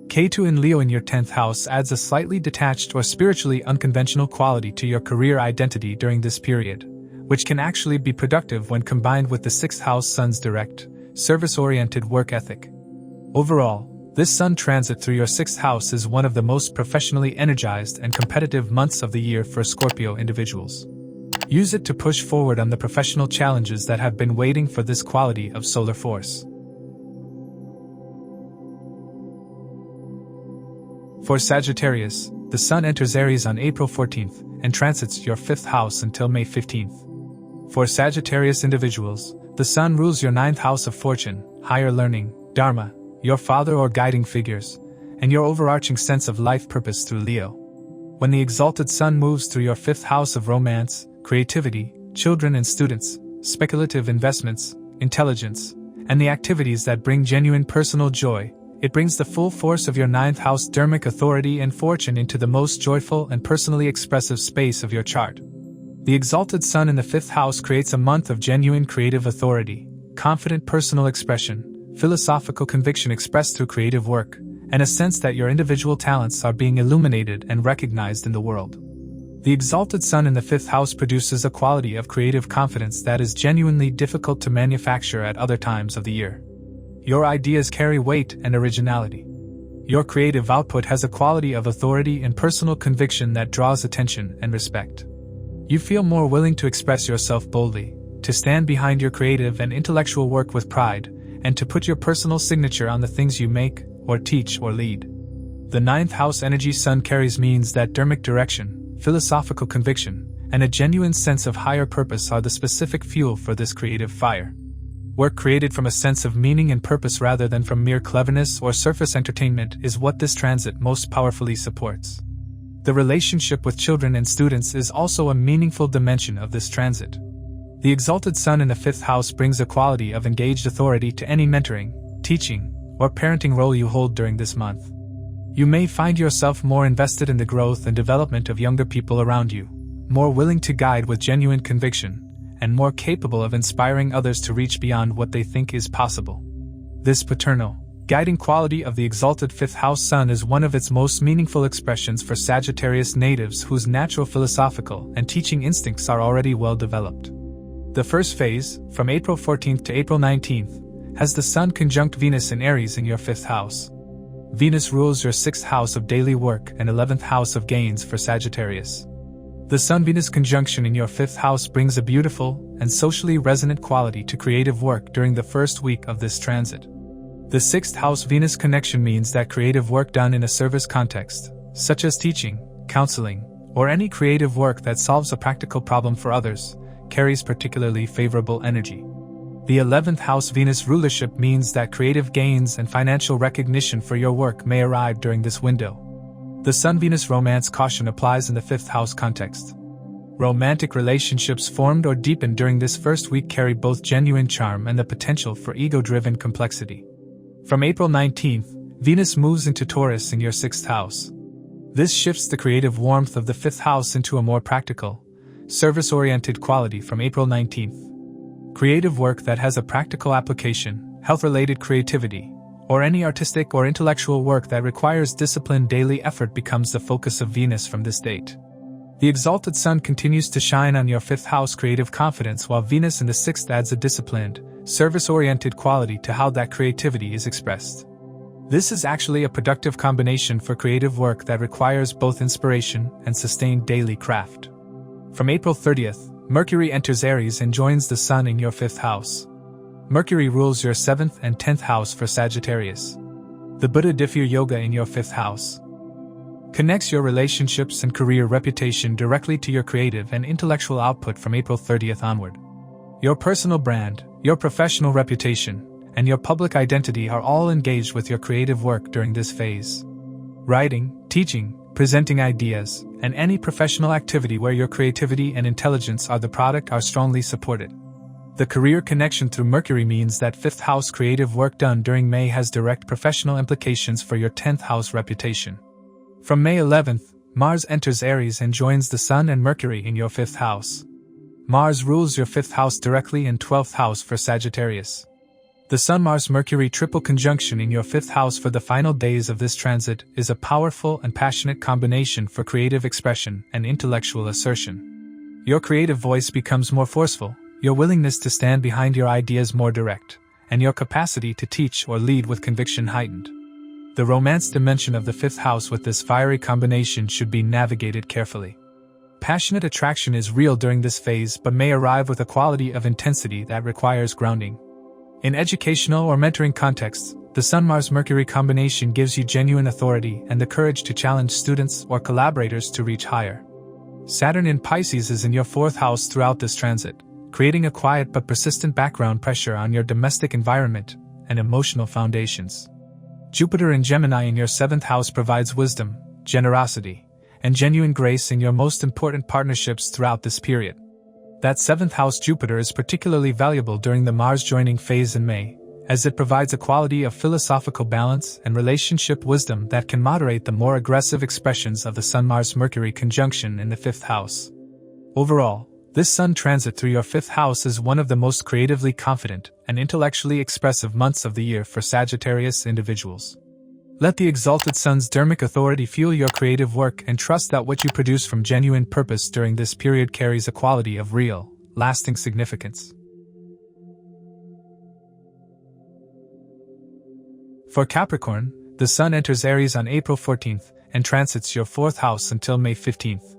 Ketu in Leo in your 10th house adds a slightly detached or spiritually unconventional quality to your career identity during this period, which can actually be productive when combined with the 6th house Sun's direct, service-oriented work ethic. Overall, this Sun transit through your 6th house is one of the most professionally energized and competitive months of the year for Scorpio individuals. Use it to push forward on the professional challenges that have been waiting for this quality of solar force. For Sagittarius, the Sun enters Aries on April 14th and transits your 5th house until May 15th. For Sagittarius individuals, the Sun rules your 9th house of fortune, higher learning, dharma, your father or guiding figures, and your overarching sense of life purpose through Leo. When the exalted Sun moves through your 5th house of romance, creativity, children and students, speculative investments, intelligence, and the activities that bring genuine personal joy, it brings the full force of your 9th house dharmic authority and fortune into the most joyful and personally expressive space of your chart. The exalted Sun in the 5th house creates a month of genuine creative authority, confident personal expression, philosophical conviction expressed through creative work, and a sense that your individual talents are being illuminated and recognized in the world. The exalted Sun in the 5th house produces a quality of creative confidence that is genuinely difficult to manufacture at other times of the year. Your ideas carry weight and originality. Your creative output has a quality of authority and personal conviction that draws attention and respect. You feel more willing to express yourself boldly, to stand behind your creative and intellectual work with pride, and to put your personal signature on the things you make, or teach, or lead. The 9th house energy Sun carries means that dharmic direction, philosophical conviction, and a genuine sense of higher purpose are the specific fuel for this creative fire. Work created from a sense of meaning and purpose rather than from mere cleverness or surface entertainment is what this transit most powerfully supports. The relationship with children and students is also a meaningful dimension of this transit. The exalted Sun in the 5th house brings a quality of engaged authority to any mentoring, teaching, or parenting role you hold during this month. You may find yourself more invested in the growth and development of younger people around you, more willing to guide with genuine conviction, and more capable of inspiring others to reach beyond what they think is possible. This paternal, guiding quality of the exalted 5th house Sun is one of its most meaningful expressions for Sagittarius natives whose natural philosophical and teaching instincts are already well developed. The first phase, from April 14th to April 19th, has the Sun conjunct Venus in Aries in your 5th house. Venus rules your 6th house of daily work and 11th house of gains for Sagittarius. The Sun-Venus conjunction in your 5th house brings a beautiful and socially resonant quality to creative work during the first week of this transit. The 6th house Venus connection means that creative work done in a service context, such as teaching, counseling, or any creative work that solves a practical problem for others, carries particularly favorable energy. The 11th house Venus rulership means that creative gains and financial recognition for your work may arrive during this window. The Sun-Venus romance caution applies in the 5th house context. Romantic relationships formed or deepened during this first week carry both genuine charm and the potential for ego-driven complexity. From April 19th, Venus moves into Taurus in your 6th house. This shifts the creative warmth of the 5th house into a more practical, service-oriented quality from April 19th. Creative work that has a practical application, health-related creativity, or any artistic or intellectual work that requires disciplined daily effort becomes the focus of Venus from this date. The exalted Sun continues to shine on your 5th house creative confidence while Venus in the 6th adds a disciplined, service-oriented quality to how that creativity is expressed. This is actually a productive combination for creative work that requires both inspiration and sustained daily craft. From April 30th, Mercury enters Aries and joins the Sun in your 5th house. Mercury rules your 7th and 10th house for Sagittarius. The Buddha Diffir Yoga in your 5th house connects your relationships and career reputation directly to your creative and intellectual output from April 30th onward. Your personal brand, your professional reputation, and your public identity are all engaged with your creative work during this phase. Writing, teaching, presenting ideas, and any professional activity where your creativity and intelligence are the product are strongly supported. The career connection through Mercury means that 5th house creative work done during May has direct professional implications for your 10th house reputation. From May 11th, Mars enters Aries and joins the Sun and Mercury in your 5th house. Mars rules your 5th house directly and 12th house for Sagittarius. The Sun-Mars-Mercury triple conjunction in your 5th house for the final days of this transit is a powerful and passionate combination for creative expression and intellectual assertion. Your creative voice becomes more forceful, your willingness to stand behind your ideas more direct, and your capacity to teach or lead with conviction heightened. The romance dimension of the 5th house with this fiery combination should be navigated carefully. Passionate attraction is real during this phase but may arrive with a quality of intensity that requires grounding. In educational or mentoring contexts, the Sun-Mars-Mercury combination gives you genuine authority and the courage to challenge students or collaborators to reach higher. Saturn in Pisces is in your 4th house throughout this transit, creating a quiet but persistent background pressure on your domestic environment and emotional foundations. Jupiter in Gemini in your 7th house provides wisdom, generosity, and genuine grace in your most important partnerships throughout this period. That 7th house Jupiter is particularly valuable during the Mars joining phase in May, as it provides a quality of philosophical balance and relationship wisdom that can moderate the more aggressive expressions of the Sun-Mars-Mercury conjunction in the 5th house. Overall, this Sun transit through your 5th house is one of the most creatively confident and intellectually expressive months of the year for Sagittarius individuals. Let the exalted Sun's dermic authority fuel your creative work and trust that what you produce from genuine purpose during this period carries a quality of real, lasting significance. For Capricorn, the Sun enters Aries on April 14th and transits your 4th house until May 15th.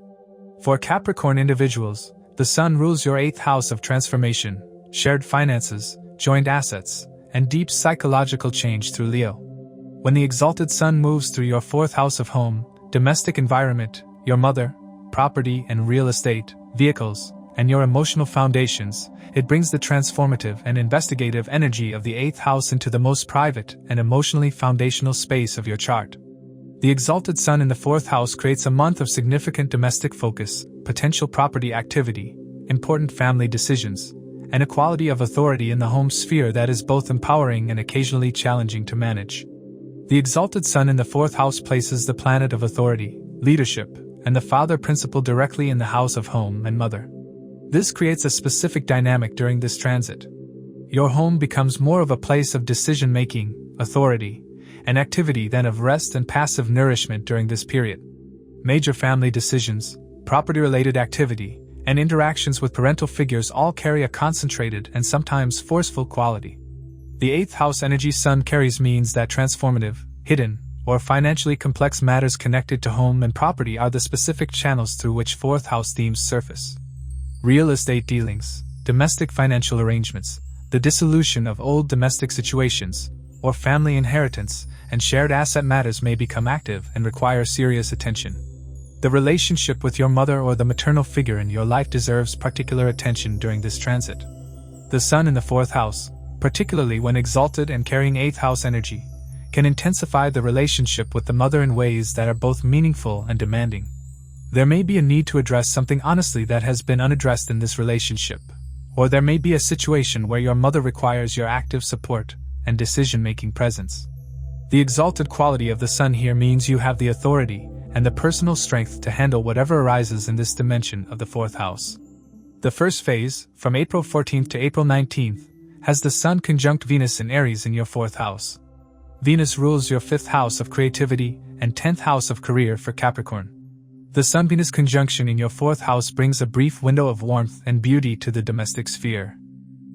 For Capricorn individuals, the Sun rules your 8th house of transformation, shared finances, joint assets, and deep psychological change through Leo. When the exalted Sun moves through your 4th house of home, domestic environment, your mother, property and real estate, vehicles, and your emotional foundations, it brings the transformative and investigative energy of the 8th house into the most private and emotionally foundational space of your chart. The exalted Sun in the 4th house creates a month of significant domestic focus, potential property activity, important family decisions, and a quality of authority in the home sphere that is both empowering and occasionally challenging to manage. The exalted Sun in the 4th house places the planet of authority, leadership, and the father principle directly in the house of home and mother. This creates a specific dynamic during this transit. Your home becomes more of a place of decision-making, authority, and activity than of rest and passive nourishment during this period. Major family decisions, property-related activity, and interactions with parental figures all carry a concentrated and sometimes forceful quality. The 8th house energy Sun carries means that transformative, hidden, or financially complex matters connected to home and property are the specific channels through which 4th house themes surface. Real estate dealings, domestic financial arrangements, the dissolution of old domestic situations, or family inheritance and shared asset matters may become active and require serious attention. The relationship with your mother or the maternal figure in your life deserves particular attention during this transit. The Sun in the 4th house, particularly when exalted and carrying 8th house energy, can intensify the relationship with the mother in ways that are both meaningful and demanding. There may be a need to address something honestly that has been unaddressed in this relationship, or there may be a situation where your mother requires your active support and decision-making presence. The exalted quality of the Sun here means you have the authority and the personal strength to handle whatever arises in this dimension of the 4th house. The first phase, from April 14th to April 19th, has the Sun conjunct Venus in Aries in your 4th house. Venus rules your 5th house of creativity and 10th house of career for Capricorn. The Sun-Venus conjunction in your 4th house brings a brief window of warmth and beauty to the domestic sphere.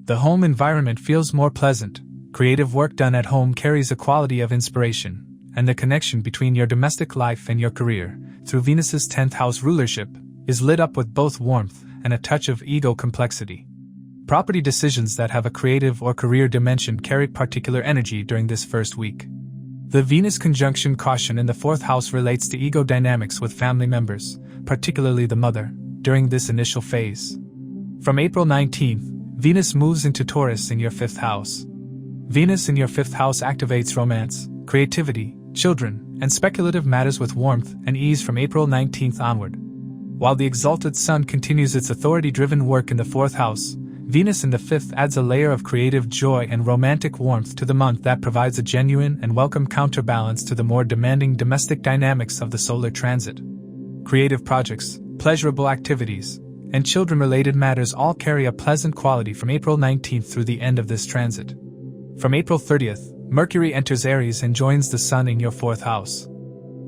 The home environment feels more pleasant, creative work done at home carries a quality of inspiration, and the connection between your domestic life and your career, through Venus's 10th house rulership, is lit up with both warmth and a touch of ego complexity. Property decisions that have a creative or career dimension carry particular energy during this first week. The Venus conjunction caution in the 4th house relates to ego dynamics with family members, particularly the mother, during this initial phase. From April 19th, Venus moves into Taurus in your 5th house. Venus in your 5th house activates romance, creativity, children, and speculative matters with warmth and ease from April 19th onward. While the exalted Sun continues its authority-driven work in the 4th house, Venus in the 5th adds a layer of creative joy and romantic warmth to the month that provides a genuine and welcome counterbalance to the more demanding domestic dynamics of the solar transit. Creative projects, pleasurable activities, and children-related matters all carry a pleasant quality from April 19th through the end of this transit. From April 30th, Mercury enters Aries and joins the Sun in your 4th house.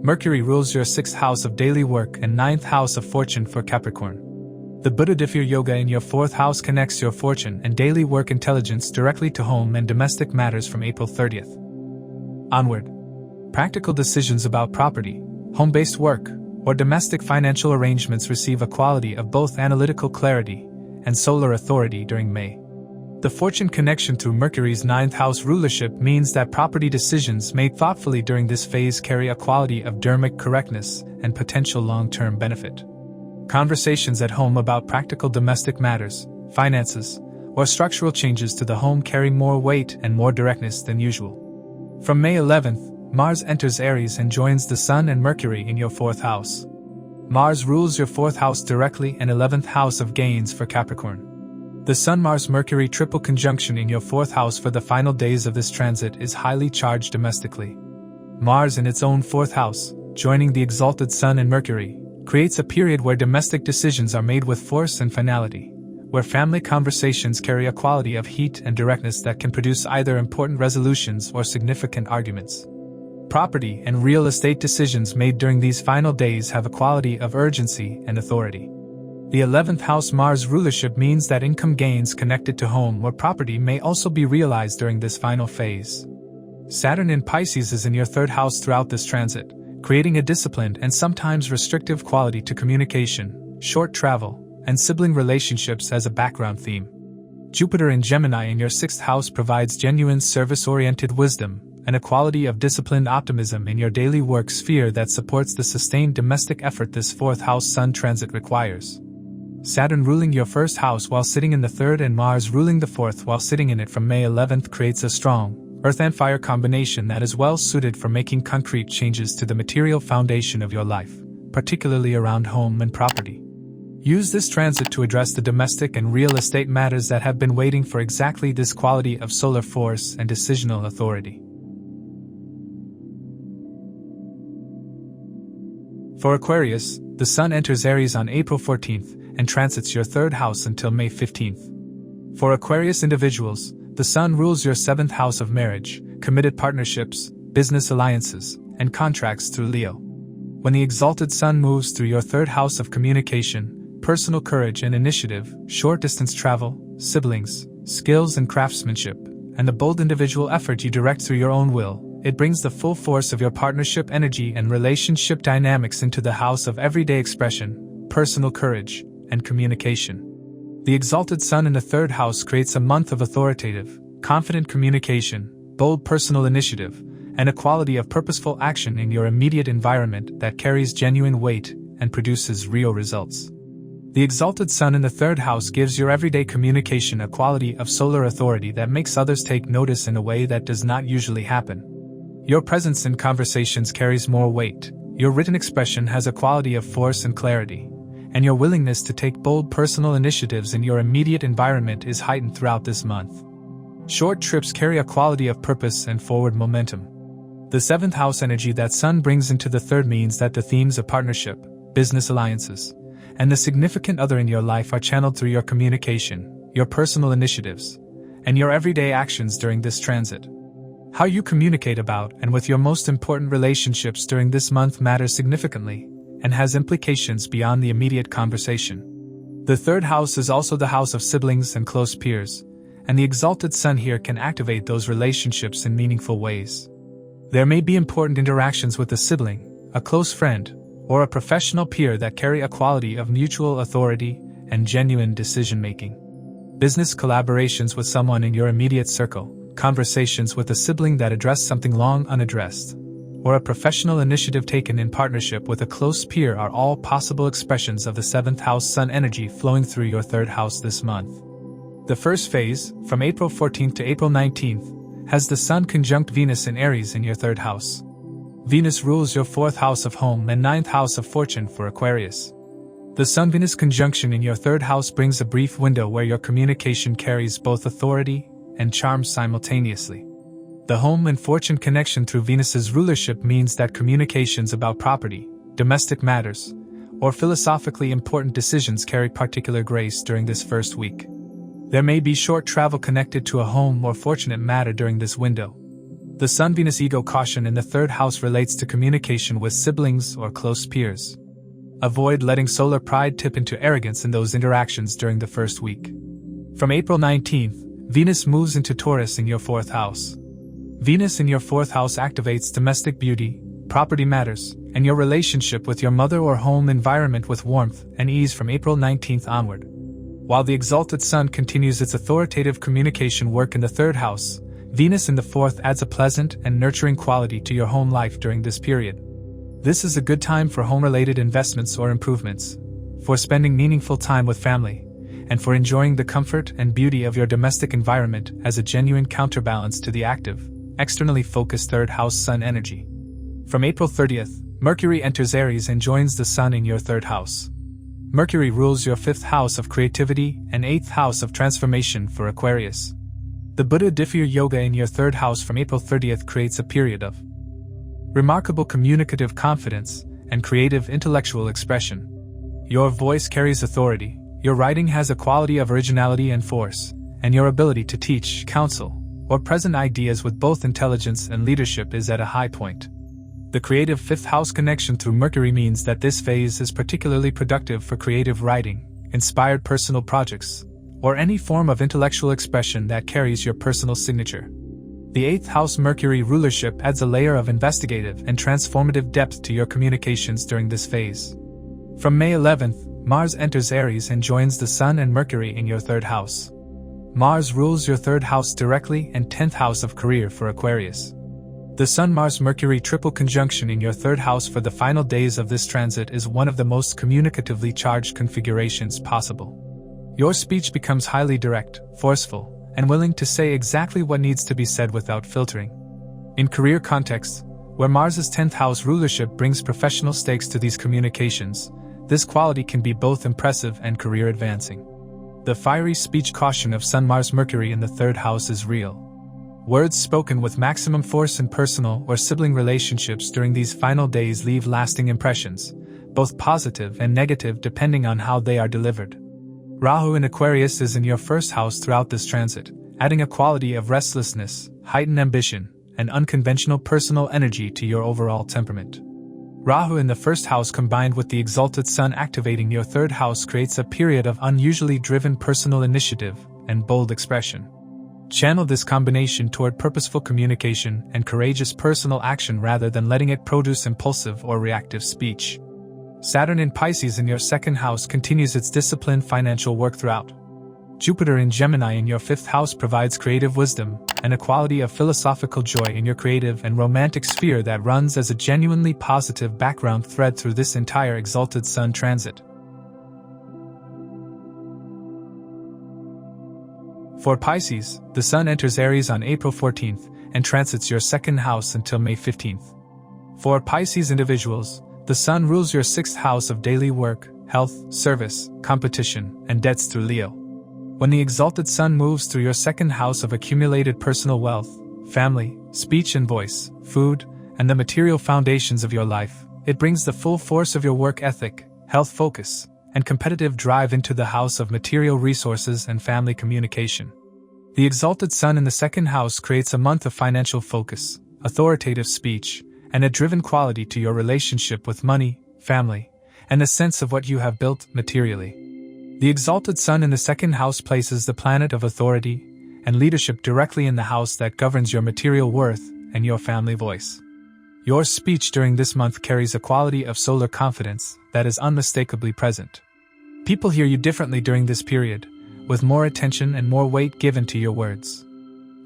Mercury rules your 6th house of daily work and 9th house of fortune for Capricorn. The Buddha-Diffir Yoga in your 4th house connects your fortune and daily work intelligence directly to home and domestic matters from April 30th. Onward. Practical decisions about property, home-based work, or domestic financial arrangements receive a quality of both analytical clarity and solar authority during May. The fortune connection through Mercury's 9th house rulership means that property decisions made thoughtfully during this phase carry a quality of dermic correctness and potential long-term benefit. Conversations at home about practical domestic matters, finances, or structural changes to the home carry more weight and more directness than usual. From May 11th, Mars enters Aries and joins the Sun and Mercury in your 4th house. Mars rules your 4th house directly and 11th house of gains for Capricorn. The Sun-Mars-Mercury triple conjunction in your 4th house for the final days of this transit is highly charged domestically. Mars in its own 4th house, joining the exalted Sun and Mercury, creates a period where domestic decisions are made with force and finality, where family conversations carry a quality of heat and directness that can produce either important resolutions or significant arguments. Property and real estate decisions made during these final days have a quality of urgency and authority. The 11th house Mars rulership means that income gains connected to home or property may also be realized during this final phase. Saturn in Pisces is in your 3rd house throughout this transit, creating a disciplined and sometimes restrictive quality to communication, short travel, and sibling relationships as a background theme. Jupiter in Gemini in your 6th house provides genuine service-oriented wisdom and a quality of disciplined optimism in your daily work sphere that supports the sustained domestic effort this 4th house Sun transit requires. Saturn ruling your 1st house while sitting in the 3rd and Mars ruling the 4th while sitting in it from May 11th creates a strong Earth and Fire combination that is well suited for making concrete changes to the material foundation of your life, particularly around home and property. Use this transit to address the domestic and real estate matters that have been waiting for exactly this quality of solar force and decisional authority. For Aquarius, the Sun enters Aries on April 14th and transits your 3rd house until May 15th. For Aquarius individuals, the Sun rules your 7th house of marriage, committed partnerships, business alliances, and contracts through Leo. When the exalted Sun moves through your 3rd house of communication, personal courage and initiative, short-distance travel, siblings, skills and craftsmanship, and the bold individual effort you direct through your own will, it brings the full force of your partnership energy and relationship dynamics into the house of everyday expression, personal courage, and communication. The exalted Sun in the 3rd house creates a month of authoritative, confident communication, bold personal initiative, and a quality of purposeful action in your immediate environment that carries genuine weight and produces real results. The exalted Sun in the 3rd house gives your everyday communication a quality of solar authority that makes others take notice in a way that does not usually happen. Your presence in conversations carries more weight, your written expression has a quality of force and clarity, and your willingness to take bold personal initiatives in your immediate environment is heightened throughout this month. Short trips carry a quality of purpose and forward momentum. The 7th house energy that Sun brings into the 3rd means that the themes of partnership, business alliances, and the significant other in your life are channeled through your communication, your personal initiatives, and your everyday actions during this transit. How you communicate about and with your most important relationships during this month matters significantly, and has implications beyond the immediate conversation. The 3rd house is also the house of siblings and close peers, and the exalted Sun here can activate those relationships in meaningful ways. There may be important interactions with a sibling, a close friend, or a professional peer that carry a quality of mutual authority and genuine decision-making. Business collaborations with someone in your immediate circle, conversations with a sibling that address something long unaddressed, or a professional initiative taken in partnership with a close peer are all possible expressions of the 7th house Sun energy flowing through your 3rd house this month. The first phase, from April 14th to April 19th, has the Sun conjunct Venus in Aries in your 3rd house. Venus rules your 4th house of home and 9th house of fortune for Aquarius. The Sun-Venus conjunction in your 3rd house brings a brief window where your communication carries both authority and charm simultaneously. The home and fortune connection through Venus's rulership means that communications about property, domestic matters, or philosophically important decisions carry particular grace during this first week. There may be short travel connected to a home or fortunate matter during this window. The Sun-Venus ego caution in the 3rd house relates to communication with siblings or close peers. Avoid letting solar pride tip into arrogance in those interactions during the first week. From April 19th, Venus moves into Taurus in your 4th house. Venus in your 4th house activates domestic beauty, property matters, and your relationship with your mother or home environment with warmth and ease from April 19th onward. While the exalted Sun continues its authoritative communication work in the 3rd house, Venus in the 4th adds a pleasant and nurturing quality to your home life during this period. This is a good time for home-related investments or improvements, for spending meaningful time with family, and for enjoying the comfort and beauty of your domestic environment as a genuine counterbalance to the active, externally focused 3rd house Sun energy. From April 30th, Mercury enters Aries and joins the Sun in your 3rd house. Mercury rules your 5th house of creativity and 8th house of transformation for Aquarius. The Buddha Diffya Yoga in your 3rd house from April 30th creates a period of remarkable communicative confidence and creative intellectual expression. Your voice carries authority, your writing has a quality of originality and force, and your ability to teach, counsel, or present ideas with both intelligence and leadership is at a high point. The creative fifth house connection through Mercury means that this phase is particularly productive for creative writing, inspired personal projects, or any form of intellectual expression that carries your personal signature. The eighth house Mercury rulership adds a layer of investigative and transformative depth to your communications during this phase. From May 11th, Mars enters Aries and joins the Sun and Mercury in your third house. Mars rules your third house directly and 10th house of career for Aquarius. The Sun-Mars-Mercury triple conjunction in your third house for the final days of this transit is one of the most communicatively charged configurations possible. Your speech becomes highly direct, forceful, and willing to say exactly what needs to be said without filtering. In career contexts, where Mars's 10th house rulership brings professional stakes to these communications, this quality can be both impressive and career advancing. The fiery speech caution of Sun-Mars-Mercury in the third house is real. Words spoken with maximum force in personal or sibling relationships during these final days leave lasting impressions, both positive and negative depending on how they are delivered. Rahu in Aquarius is in your first house throughout this transit, adding a quality of restlessness, heightened ambition, and unconventional personal energy to your overall temperament. Rahu in the first house combined with the exalted Sun activating your third house creates a period of unusually driven personal initiative and bold expression. Channel this combination toward purposeful communication and courageous personal action rather than letting it produce impulsive or reactive speech. Saturn in Pisces in your second house continues its disciplined financial work throughout. Jupiter in Gemini in your fifth house provides creative wisdom and a quality of philosophical joy in your creative and romantic sphere that runs as a genuinely positive background thread through this entire exalted Sun transit. For Pisces, the Sun enters Aries on April 14th and transits your second house until May 15th. For Pisces individuals, the Sun rules your sixth house of daily work, health, service, competition, and debts through Leo. When the exalted Sun moves through your second house of accumulated personal wealth, family, speech and voice, food, and the material foundations of your life, it brings the full force of your work ethic, health focus, and competitive drive into the house of material resources and family communication. The exalted Sun in the second house creates a month of financial focus, authoritative speech, and a driven quality to your relationship with money, family, and a sense of what you have built materially. The exalted Sun in the second house places the planet of authority and leadership directly in the house that governs your material worth and your family voice. Your speech during this month carries a quality of solar confidence that is unmistakably present. People hear you differently during this period, with more attention and more weight given to your words.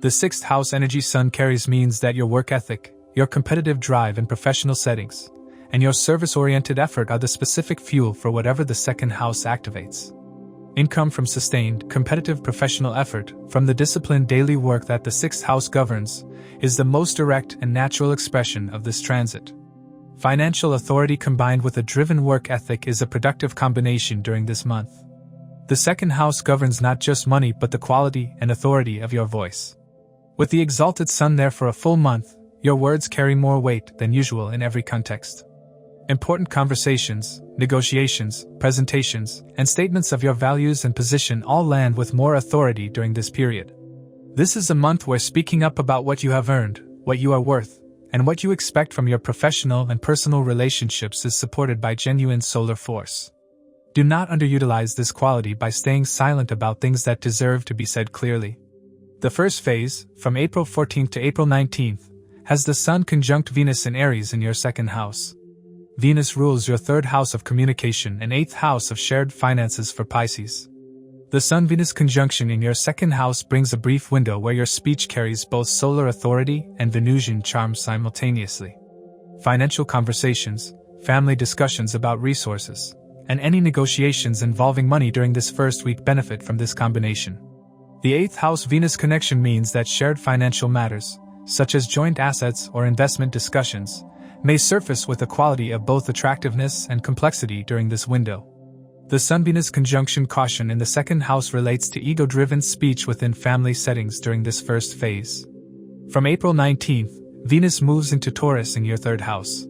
The sixth house energy Sun carries means that your work ethic, your competitive drive in professional settings, and your service-oriented effort are the specific fuel for whatever the second house activates. Income from sustained, competitive professional effort, from the disciplined daily work that the sixth house governs, is the most direct and natural expression of this transit. Financial authority combined with a driven work ethic is a productive combination during this month. The second house governs not just money but the quality and authority of your voice. With the exalted Sun there for a full month, your words carry more weight than usual in every context. Important conversations, negotiations, presentations, and statements of your values and position all land with more authority during this period. This is a month where speaking up about what you have earned, what you are worth, and what you expect from your professional and personal relationships is supported by genuine solar force. Do not underutilize this quality by staying silent about things that deserve to be said clearly. The first phase, from April 14th to April 19th, has the Sun conjunct Venus in Aries in your second house. Venus rules your third house of communication and eighth house of shared finances for Pisces. The Sun-Venus conjunction in your second house brings a brief window where your speech carries both solar authority and Venusian charm simultaneously. Financial conversations, family discussions about resources, and any negotiations involving money during this first week benefit from this combination. The eighth house Venus connection means that shared financial matters, such as joint assets or investment discussions, may surface with a quality of both attractiveness and complexity during this window. The Sun-Venus conjunction caution in the second house relates to ego-driven speech within family settings during this first phase. From April 19th, Venus moves into Taurus in your third house.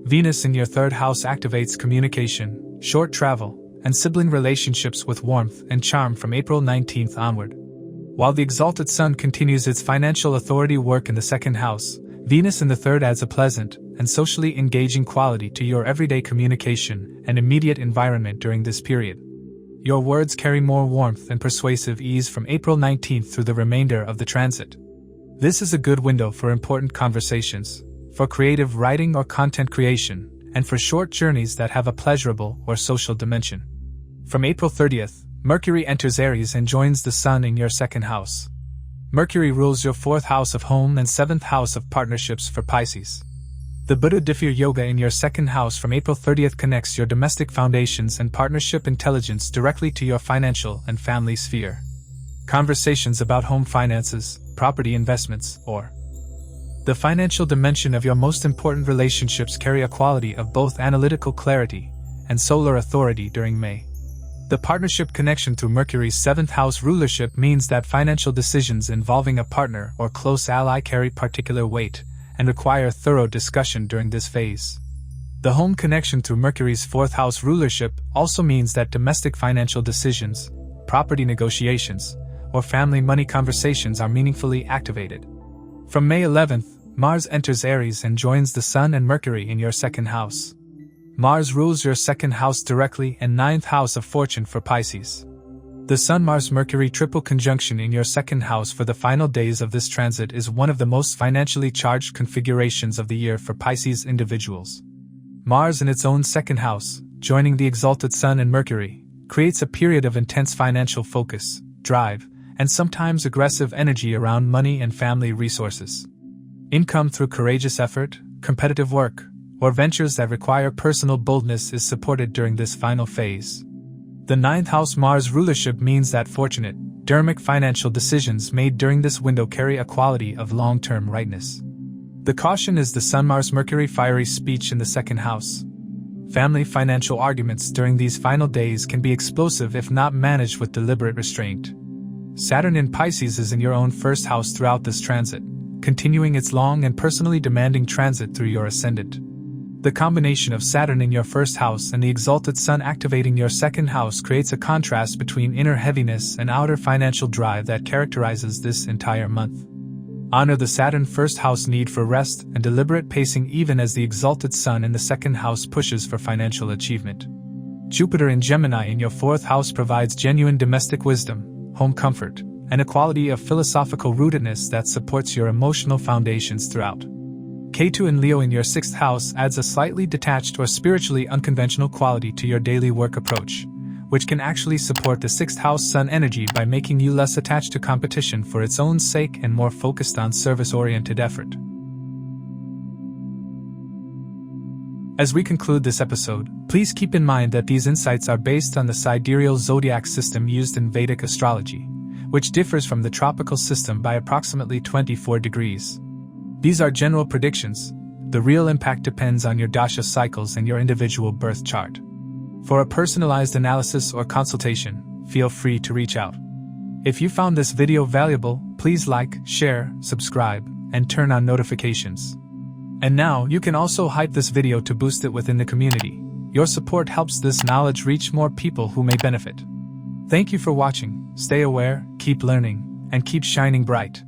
Venus in your third house activates communication, short travel, and sibling relationships with warmth and charm from April 19th onward. While the exalted Sun continues its financial authority work in the second house, Venus in the third adds a pleasant and socially engaging quality to your everyday communication and immediate environment during this period. Your words carry more warmth and persuasive ease from April 19th through the remainder of the transit. This is a good window for important conversations, for creative writing or content creation, and for short journeys that have a pleasurable or social dimension. From April 30th, Mercury enters Aries and joins the Sun in your second house. Mercury rules your fourth house of home and seventh house of partnerships for Pisces. The Buddha Diffir Yoga in your second house from April 30th connects your domestic foundations and partnership intelligence directly to your financial and family sphere. Conversations about home finances, property investments, or the financial dimension of your most important relationships carry a quality of both analytical clarity and solar authority during May. The partnership connection through Mercury's 7th house rulership means that financial decisions involving a partner or close ally carry particular weight and require thorough discussion during this phase. The home connection through Mercury's 4th house rulership also means that domestic financial decisions, property negotiations, or family money conversations are meaningfully activated. From May 11th, Mars enters Aries and joins the Sun and Mercury in your second house. Mars rules your second house directly and 9th house of fortune for Pisces. The Sun-Mars-Mercury triple conjunction in your second house for the final days of this transit is one of the most financially charged configurations of the year for Pisces individuals. Mars in its own second house, joining the exalted Sun and Mercury, creates a period of intense financial focus, drive, and sometimes aggressive energy around money and family resources. Income through courageous effort, competitive work, or ventures that require personal boldness is supported during this final phase. The 9th house Mars rulership means that fortunate, dharmic financial decisions made during this window carry a quality of long-term rightness. The caution is the Sun-Mars-Mercury fiery speech in the second house. Family financial arguments during these final days can be explosive if not managed with deliberate restraint. Saturn in Pisces is in your own first house throughout this transit, continuing its long and personally demanding transit through your ascendant. The combination of Saturn in your first house and the exalted Sun activating your second house creates a contrast between inner heaviness and outer financial drive that characterizes this entire month. Honor the Saturn first house need for rest and deliberate pacing even as the exalted Sun in the second house pushes for financial achievement. Jupiter in Gemini in your fourth house provides genuine domestic wisdom, home comfort, and a quality of philosophical rootedness that supports your emotional foundations throughout. Ketu in Leo in your sixth house adds a slightly detached or spiritually unconventional quality to your daily work approach, which can actually support the sixth house Sun energy by making you less attached to competition for its own sake and more focused on service-oriented effort. As we conclude this episode, please keep in mind that these insights are based on the sidereal zodiac system used in Vedic astrology, which differs from the tropical system by approximately 24 degrees. These are general predictions. The real impact depends on your dasha cycles and your individual birth chart. For a personalized analysis or consultation, feel free to reach out. If you found this video valuable, please like, share, subscribe, and turn on notifications. And now you can also hype this video to boost it within the community. Your support helps this knowledge reach more people who may benefit. Thank you for watching. Stay aware, keep learning, and keep shining bright.